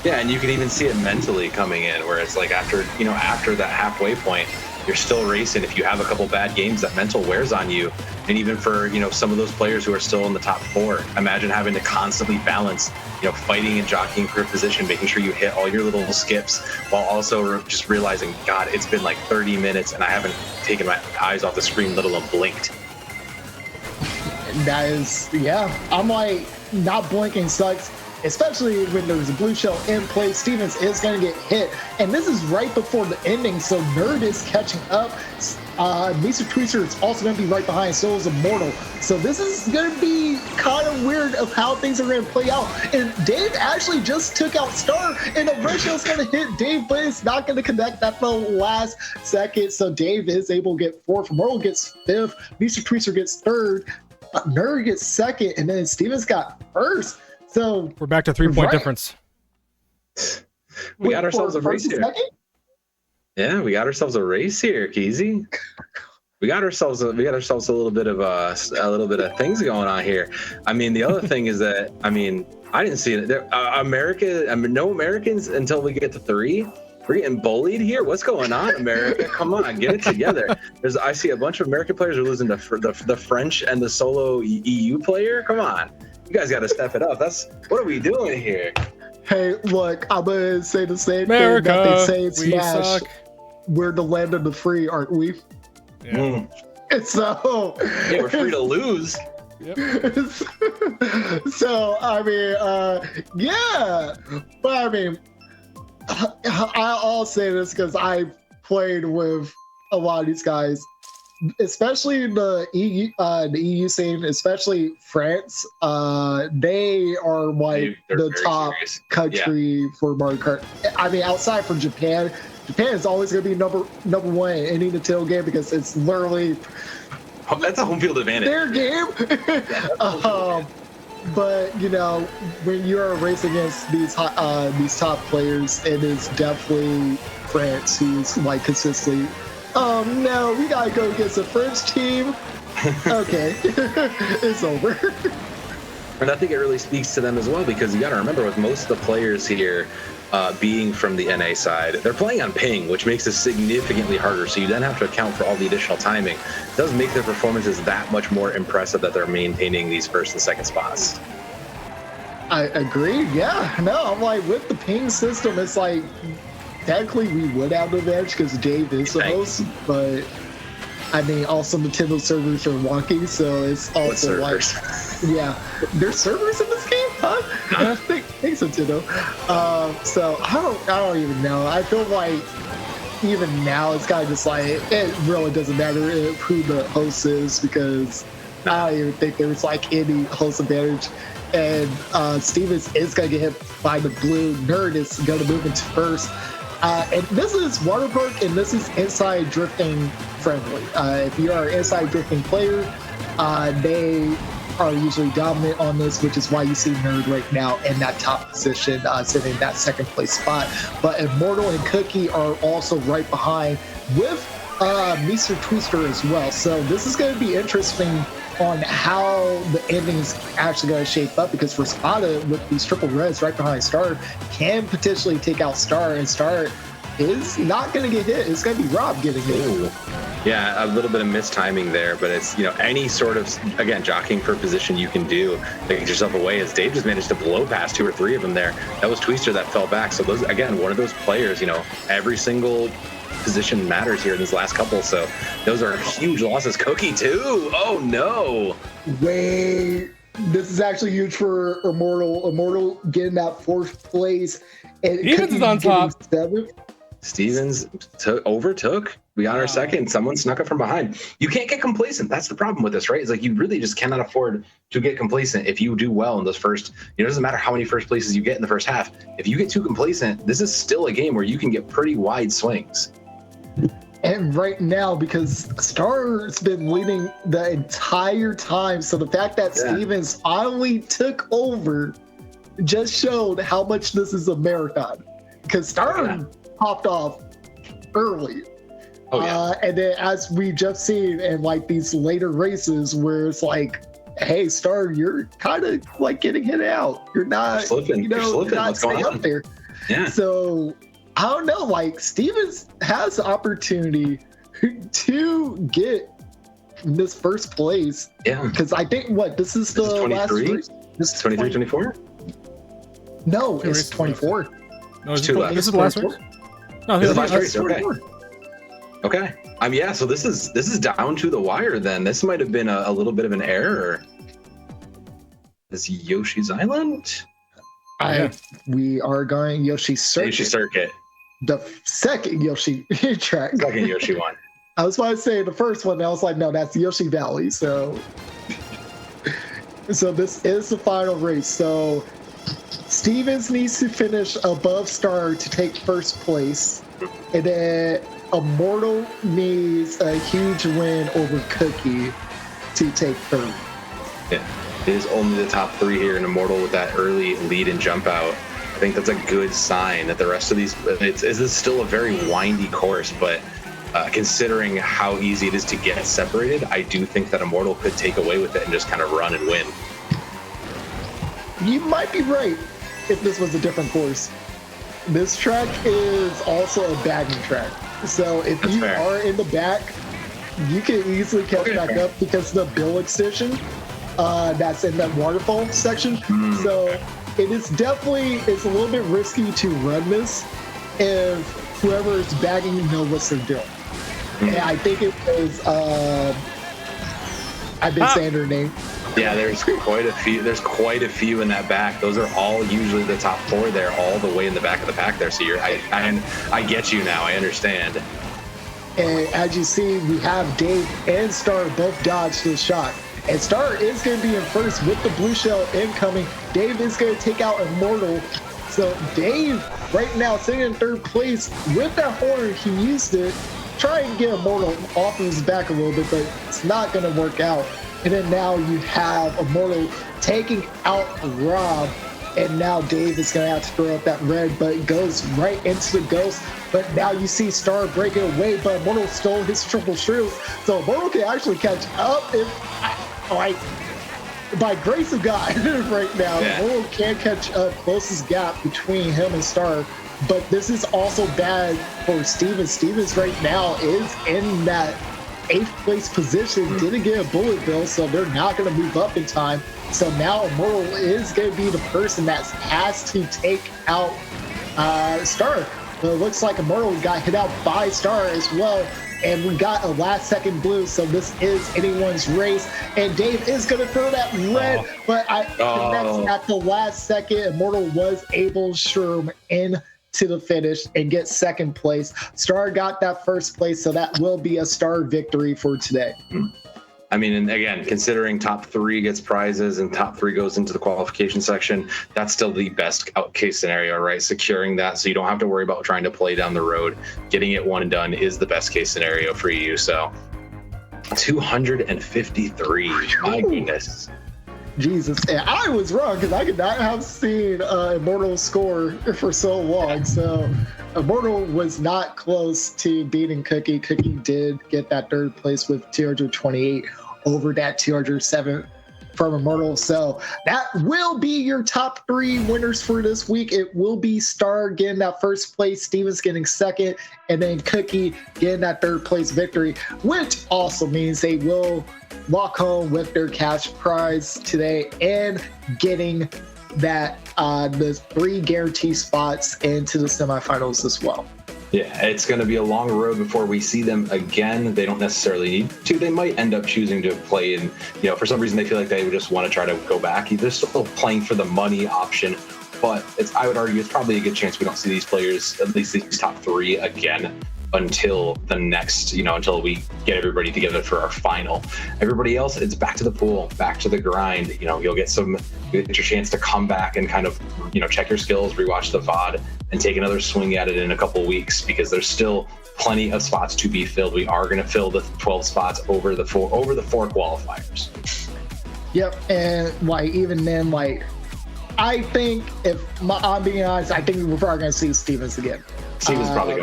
Yeah, and you can even see it mentally coming in, where it's like after that halfway point, you're still racing. If you have a couple bad games, that mental wears on you. And even for, you know, some of those players who are still in the top 4, imagine having to constantly balance, you know, fighting and jockeying for position, making sure you hit all your little skips while also just realizing, God, it's been like 30 minutes and I haven't taken my eyes off the screen, let alone blinked. That is, yeah. I'm like, not blinking sucks, especially when there's a blue shell in play. Stevens is going to get hit, and this is right before the ending, so Nerd is catching up. Mr. Twister is also going to be right behind, so is Immortal. So this is going to be kind of weird of how things are going to play out. And Dave actually just took out Star, and the red shell is going to hit Dave, but it's not going to connect at the last second. So Dave is able to get 4th, Immortal gets 5th, Mr. Twister gets 3rd, Nerd gets 2nd, and then Stevens got 1st. So we're back to 3-point difference. We got ourselves a race here. Yeah, we got ourselves a race here, Keezy. We got ourselves a little bit of things going on here. I mean, the other thing is that, I mean, I didn't see it. No Americans until we get to 3. We're getting bullied here. What's going on, America? Come on, get it together. I see a bunch of American players are losing to the French and the solo EU player. Come on, you guys got to step it up. What are we doing here? Hey, look, I'm gonna say the same America, thing that they say in Smash. Suck. We're the land of the free, aren't we? Yeah. And so yeah, we're free to lose. Yep. So I mean, yeah, but I mean, I'll say this because I played with a lot of these guys, especially the EU scene, especially France. They are like the top serious country for Mario Kart. I mean, outside from Japan is always going to be number 1 in any Nintendo game because it's literally that's a home field advantage. Their game. But you know, when you're racing against these top players, it is definitely France who's like consistently. Oh no, we gotta go against the French team. Okay, it's over. And I think it really speaks to them as well because you got to remember with most of the players here being from the NA side, they're playing on ping, which makes it significantly harder. So you then have to account for all the additional timing. It does make their performances that much more impressive that they're maintaining these 1st and 2nd spots. I agree. Yeah, no, I'm like with the ping system, it's like technically we would have the advantage because Dave is the host, but I mean also Nintendo servers are wonky, so it's also like, yeah, there's servers in this game, huh? I think so, Nintendo. So I don't even know. I feel like even now it's kind of just like it really doesn't matter who the host is because I don't even think there's like any host advantage. And Stevens is gonna get hit by the blue. Nerd is gonna move into 1st. And this is water park, and this is inside drifting friendly. If you are an inside drifting player, they are usually dominant on this, which is why you see Nerd right now in that top position, sitting in that 2nd place spot. But Immortal and Cookie are also right behind with Mr. Twister as well. So this is going to be interesting on how the ending's actually going to shape up because Raspada with these triple reds right behind Star can potentially take out Star, and Star is not going to get hit. It's going to be Rob getting hit. Ooh. Yeah, a little bit of mistiming there, but it's, you know, any sort of, again, jockeying for position you can do to get yourself away, as Dave just managed to blow past 2 or 3 of them there. That was Twister that fell back. So those, again, one of those players, you know, every single position matters here in this last couple. So those are huge losses. Cookie too. Oh no. Wait, this is actually huge for Immortal. Immortal getting that 4th place. And Stevens is on top. 7th. Stevens overtook. We got our 2nd. Someone snuck up from behind. You can't get complacent. That's the problem with this, right? It's like you really just cannot afford to get complacent if you do well in those first. It doesn't matter how many 1st places you get in the first half. If you get too complacent, this is still a game where you can get pretty wide swings. And right now, because Star's been leading the entire time, so the fact that Stevens finally took over just showed how much this is a marathon. Because Star popped off early. Oh, yeah. And then as we just seen in like these later races where it's like, hey, Star, you're kind of like getting hit out. You're not, slipping. You're not staying up there. Yeah. So I don't know, like Stevens has the opportunity to get this first place. Yeah. Because I think this is the last race? This is 23, 24? No, it's 24. No, Two left. This is the last race? No, This this is the last is race. Okay. Yeah, so this is down to the wire then. This might have been a little bit of an error. This Yoshi's Island? We are going Yoshi Circuit. Yoshi Circuit. The second Yoshi track. Second Yoshi one. I was about to say the first one. I was like, no, that's Yoshi Valley. So this is the final race. So Stevens needs to finish above Star to take first place. And then Immortal needs a huge win over Cookie to take third. Yeah. It is only the top three here in Immortal with that early lead and jump out. I think that's a good sign that the rest of these, this is still a very windy course, but considering how easy it is to get separated, I do think that Immortal could take away with it and just kind of run and win. You might be right if this was a different course. This track is also a bagging track. So if That's you fair. are in the back, you can easily catch back up because the bill extension that's in that waterfall section. So it is definitely, it's a little bit risky to run this if whoever is bagging knows what they're doing. And I think it was, I've been saying her name. Yeah, there's quite a few. There's quite a few in that back. Those are all usually the top four there, all the way in the back of the pack there. So I get you now. I understand. And as you see, we have Dave and Star both dodged the shot. And Star is going to be in first with the blue shell incoming. Dave is going to take out Immortal. So Dave, right now, sitting in third place with that horn. He used it, trying to get Immortal off of his back a little bit, but it's not going to work out. And then now you have Immortal taking out Rob. And now Dave is going to have to throw up that red, but it goes right into the ghost. But now you see Star breaking away, but Immortal stole his triple shrews. So Immortal can actually catch up if, like, by grace of God, right now. Yeah. Immortal can catch up, closest gap between him and Star. But this is also bad for Stevens. Stevens right now is in that 8th place position, didn't get a bullet bill, so they're not going to move up in time. So now Immortal is going to be the person that has to take out Star. But it looks like Immortal got hit out by Star as well. And we got a last second blue, so this is anyone's race. And Dave is going to throw that red, but that's at the last second. Immortal was able to shroom in to the finish and get second place. Star got that first place, so that will be a Star victory for today. I mean, and again, considering top three gets prizes and top three goes into the qualification section, that's still the best case scenario, right? Securing that so you don't have to worry about trying to play down the road. Getting it one and done is the best case scenario for you. So 253, my goodness. Jesus, and I was wrong because I could not have seen Immortal score for so long. So Immortal was not close to beating Cookie. Cookie did get that third place with 228 over that 207 from Immortal. So that will be your top three winners for this week. It will be Star getting that first place, Stevens getting second, and then Cookie getting that third place victory, which also means they will walk home with their cash prize today and getting that the 3 guarantee spots into the semifinals as well. Yeah, it's going to be a long road before we see them again. They don't necessarily need to. They might end up choosing to play in, for some reason they feel like they would just want to try to go back. They're still playing for the money option, but I would argue it's probably a good chance we don't see these players, at least these top 3 again, until the next, until we get everybody together for our final. Everybody else, it's back to the pool, back to the grind. You'll get your chance to come back and kind of, check your skills, rewatch the VOD, and take another swing at it in a couple weeks, because there's still plenty of spots to be filled. We are going to fill the 12 spots over the four qualifiers. Yep, and even then, I think I'm being honest, I think we're probably going to see Stevens again. Stevens probably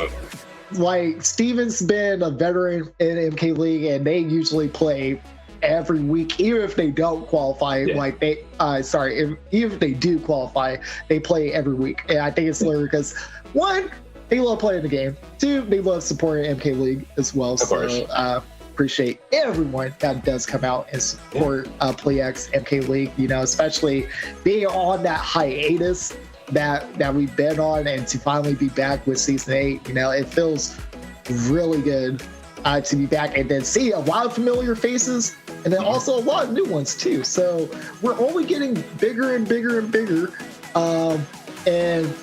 going. Stevens been a veteran in MK League, and they usually play every week, even if they don't qualify. Yeah. Even if they do qualify, they play every week. And I think it's literally because, one, they love playing the game. 2, they love supporting MK League as well. Of course. Appreciate everyone that does come out and support PlayEX MK League, you know, especially being on that hiatus that we've been on, and to finally be back with season 8, you know, it feels really good to be back and then see a lot of familiar faces, and then also a lot of new ones too. So we're only getting bigger and bigger and bigger. And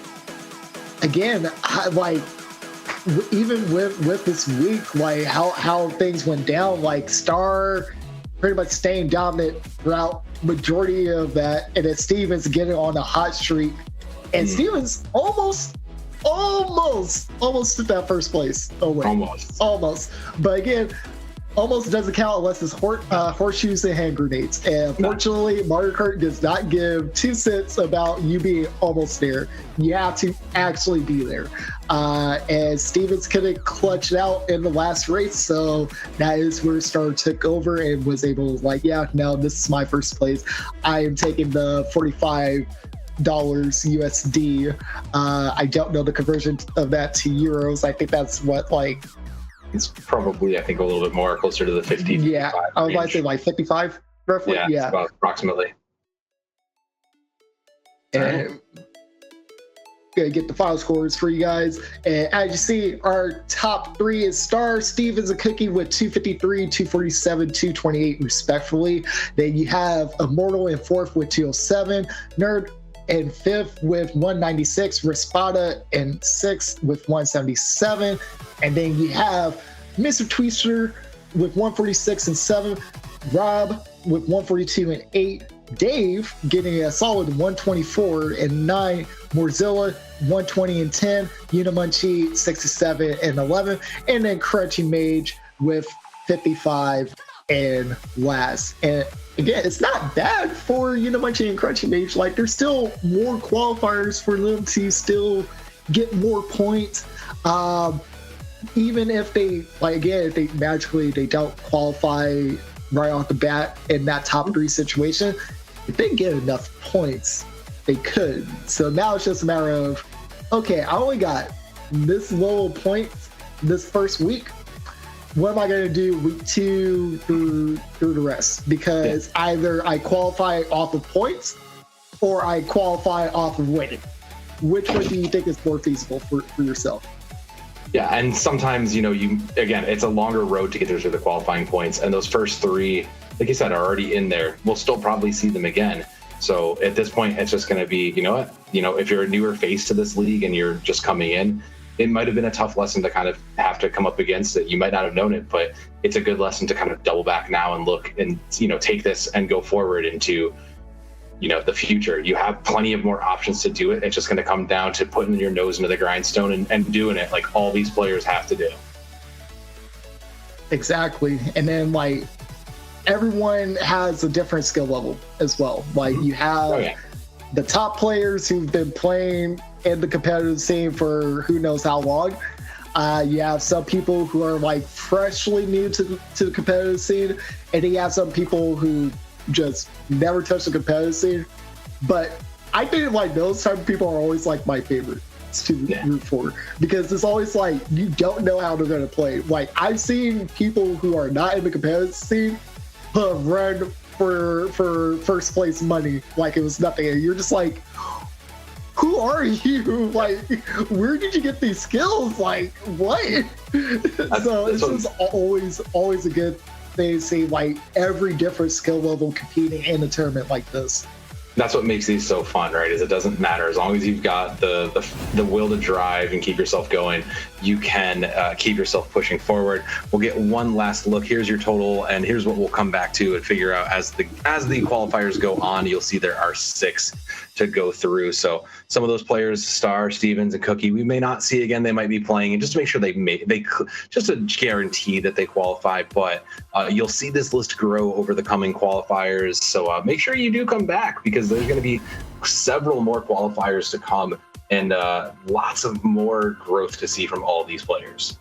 again, even with this week, like how things went down, like Star pretty much staying dominant throughout majority of that, and then Stevens getting on a hot streak, and Stevens almost took that first place away. Almost. But again, almost doesn't count unless it's horseshoes and hand grenades. And unfortunately, Mario Kart does not give 2 cents about you being almost there. You have to actually be there. And Stevens couldn't clutch it out in the last race, so that is where Star took over and was able to, like, yeah, no, this is my first place. I am taking the $45 USD. I don't know the conversion of that to euros. I think that's what, like, it's probably, I think, a little bit more closer to the 50. Yeah, I was about to say like 55, roughly. Yeah. About approximately. And gonna get the final scores for you guys. And as you see, our top 3 is Star, Stevens, and Cookie with 253, 247, 228 respectively. Then you have Immortal in 4th with 207, Nerd in 5th with 196, Raspada in 6th with 177, and then you have Mr. Twister with 146 and 7, Rob with 142 and 8, Dave getting a solid 124 and 9, Morzilla 120 and 10, Unimunchi 67 and 11, and then Crunchy Mage with 55 and last. And again, it's not bad for Unimunchi and Crunchy Mage. Like, there's still more qualifiers for them to still get more points. Even if they, like, again, if they magically they don't qualify right off the bat in that top 3 situation, if they get enough points, they could. So now it's just a matter of, okay, I only got this low of points this first week. What am I going to do week 2 through the rest? Because either I qualify off of points or I qualify off of winning. Which one do you think is more feasible for yourself? Yeah, and sometimes, you know, again, it's a longer road to get through the qualifying points, and those first 3, like you said, are already in there. We'll still probably see them again. So at this point, it's just going to be, you know what, if you're a newer face to this league and you're just coming in, it might have been a tough lesson to kind of have to come up against it. You might not have known it, but it's a good lesson to kind of double back now and look and, take this and go forward into, the future. You have plenty of more options to do it. It's just going to come down to putting your nose into the grindstone and doing it like all these players have to do. Exactly. And then, like, everyone has a different skill level as well. Like, you have the top players who've been playing in the competitive scene for who knows how long. You have some people who are, like, freshly new to the competitive scene, and then you have some people who just never touched the competitive scene. But I think, like, those type of people are always, like, my favorite to root for, because it's always like you don't know how they're going to play. Like, I've seen people who are not in the competitive scene run for first place money like it was nothing, and you're just like, who are you? Like, where did you get these skills? Like, what? So it's just always a good thing to see, like, every different skill level competing in a tournament like this. That's what makes these so fun, right? Is it doesn't matter, as long as you've got the will to drive and keep yourself going, you can keep yourself pushing forward. We'll get one last look. Here's your total, and here's what we'll come back to and figure out as the qualifiers go on. You'll see there are 6 to go through. So some of those players, Star, Stevens, and Cookie, we may not see again. They might be playing, and just to make sure they just to guarantee that they qualify. But you'll see this list grow over the coming qualifiers. So make sure you do come back, because there's going to be several more qualifiers to come, and lots of more growth to see from all these players.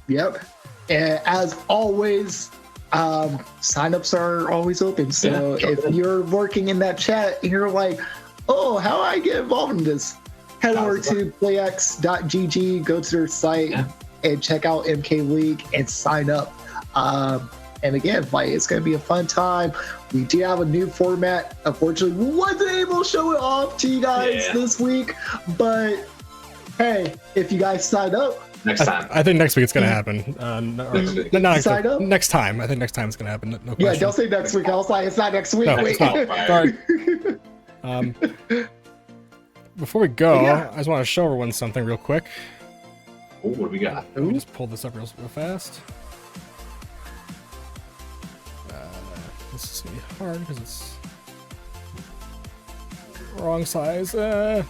Yep. And as always, signups are always open. So if you're working in that chat and you're like, oh, how do I get involved in this? head over to PlayEX.gg, go to their site and check out MK League and sign up. And again, like, it's going to be a fun time. We do have a new format. Unfortunately, we wasn't able to show it off to you guys this week. But hey, if you guys sign up, next time. I think next week it's going to happen. Sign up? Next time. I think next time it's going to happen. No yeah, question. don't say next week. I was like, it's not next week. No, Wait. it's not. Sorry. Before we go, I just want to show everyone something real quick. Ooh, what do we got? Let me just pull this up real fast. This is hard because it's wrong size. Sorry.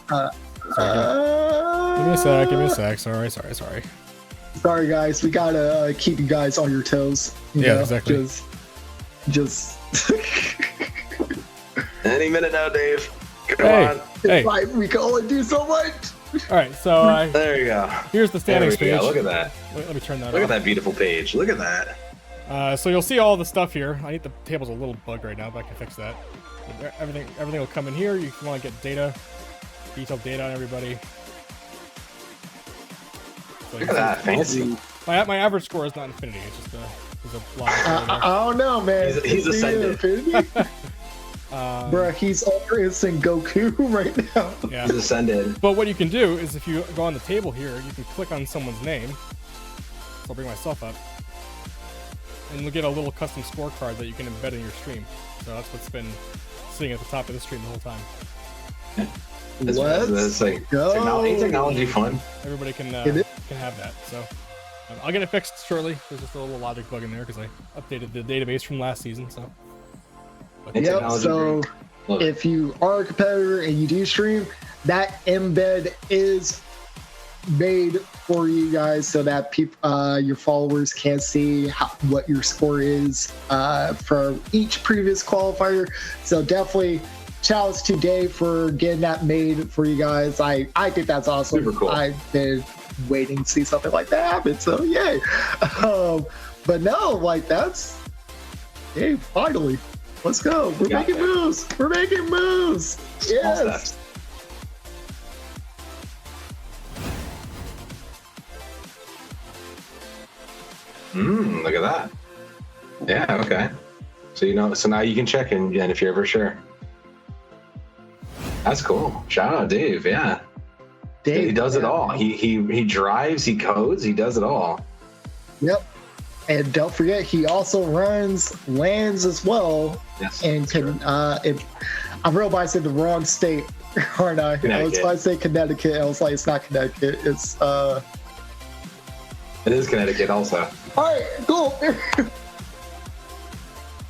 Give me a sec. Sorry. Sorry, guys. We gotta keep you guys on your toes. You know? Exactly. Just. Any minute now, Dave. Come on. Hey. Like, we can only do so much. All right, so there you go. Here's the standings page. Look at that. Let me turn that. Look at that beautiful page. Look at that. So you'll see all the stuff here. I think the table's a little bugged right now, but I can fix that. Everything will come in here. You want to get data, detailed data on everybody. So look at that, fancy. My average score is not infinity. It's just a block. I don't know, man. He's ascended. Bruh, he's Ultra Instinct Goku right now. Yeah. He's ascended. But what you can do is if you go on the table here, you can click on someone's name. So I'll bring myself up. And you'll get a little custom scorecard that you can embed in your stream. So that's what's been sitting at the top of the stream the whole time. It's like technology fun. Everybody can have that. So I'll get it fixed shortly. There's just a little logic bug in there because I updated the database from last season. So. Yep. So if you are a competitor and you do stream, that embed is made for you guys so that people, your followers can see what your score is for each previous qualifier. So definitely challenge to Dave for getting that made for you guys. I think that's awesome. Super cool. I've been waiting to see something like that happen. So yay. But no, like that's finally. Let's go. We're making moves. We're making moves. Yes. Look at that. Yeah, okay. So now you can check in again if you're ever sure. That's cool. Shout out Dave, yeah. Dave, he does it all. He drives, he codes, he does it all. Yep. And don't forget, he also runs lands as well. Yes. And can I'm real by saying the wrong state, aren't I? I was about to say Connecticut. I was like, it's not Connecticut. It's It is Connecticut also. All right, cool.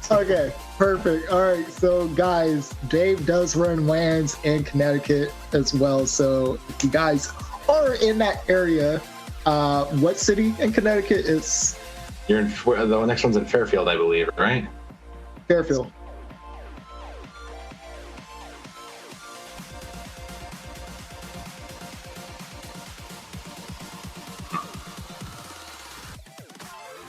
Okay, perfect. All right, so guys, Dave does run lands in Connecticut as well. So if you guys are in that area, what city in Connecticut is? You're in the next one's in Fairfield, I believe, right? Fairfield.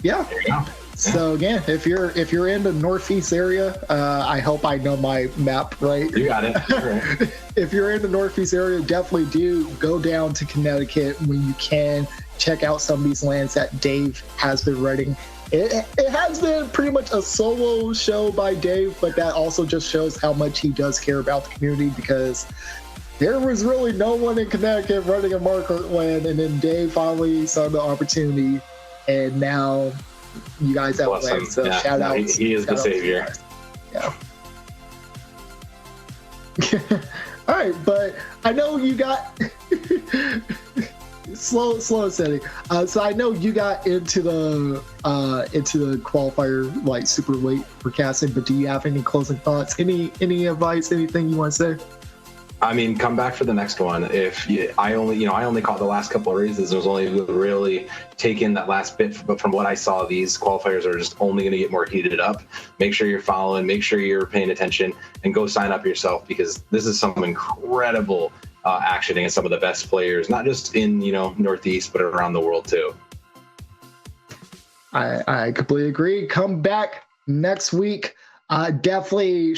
Yeah. There you go. So again, if you're in the northeast area, I hope I know my map right. You got it. Right. If you're in the northeast area, definitely do go down to Connecticut when you can. Check out some of these lands that Dave has been running. It has been pretty much a solo show by Dave, but that also just shows how much he does care about the community, because there was really no one in Connecticut running a market land, and then Dave finally saw the opportunity, and now you guys have land. So shout out. He is the savior. Yeah. All right, but I know you got slow setting. So I know you got into the qualifier like super late for casting, but do you have any closing thoughts? Any advice? Anything you want to say? I mean, come back for the next one. I only caught the last couple of races. I was only really taking that last bit, but from what I saw, these qualifiers are just only going to get more heated up. Make sure you're following, make sure you're paying attention, and go sign up yourself, because this is some incredible action against some of the best players, not just in Northeast, but around the world too. I completely agree. Come back next week. Definitely.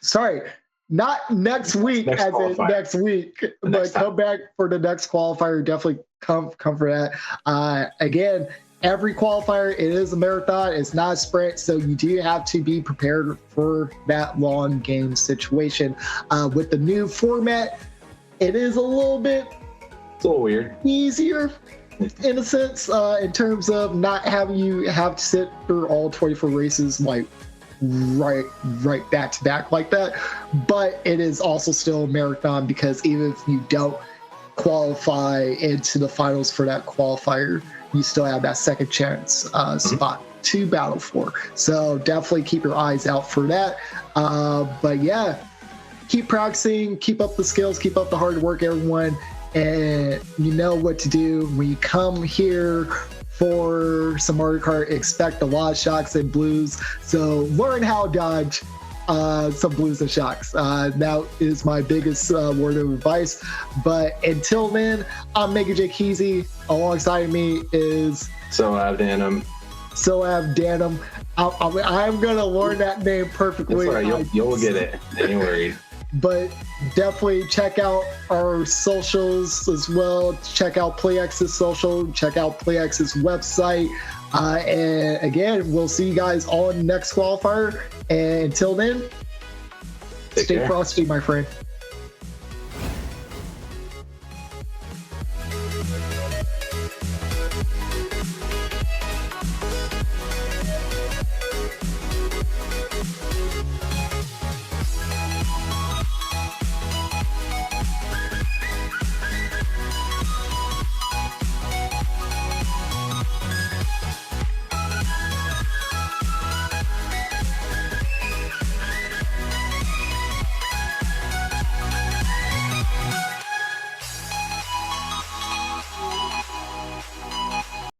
Sorry. Not next week, Next as in qualifier. next week, but next time. come back for the next qualifier. Definitely come for that. Again, every qualifier, it is a marathon. It's not a sprint, so you do have to be prepared for that long game situation. With the new format, it is a little bit It's a little weird. easier in a sense, in terms of not having you have to sit through all 24 races like right back to back like that. But it is also still a marathon, because even if you don't qualify into the finals for that qualifier, you still have that second chance spot to battle for. So definitely keep your eyes out for that. But yeah, keep practicing, keep up the skills, keep up the hard work, everyone. And you know what to do when you come here for some Mario Kart. Expect a lot of shocks and blues, so learn how to dodge some blues and shocks. That is my biggest word of advice. But until then, I'm Mega J Keezy. Alongside me is Danum. Danum. I'm gonna learn that name perfectly. That's all right. You'll get it. Ain't worried. But definitely check out our socials as well. Check out PlayEX's social. Check out PlayEX's website. And again, we'll see you guys on next qualifier. And until then, stay frosty, my friend.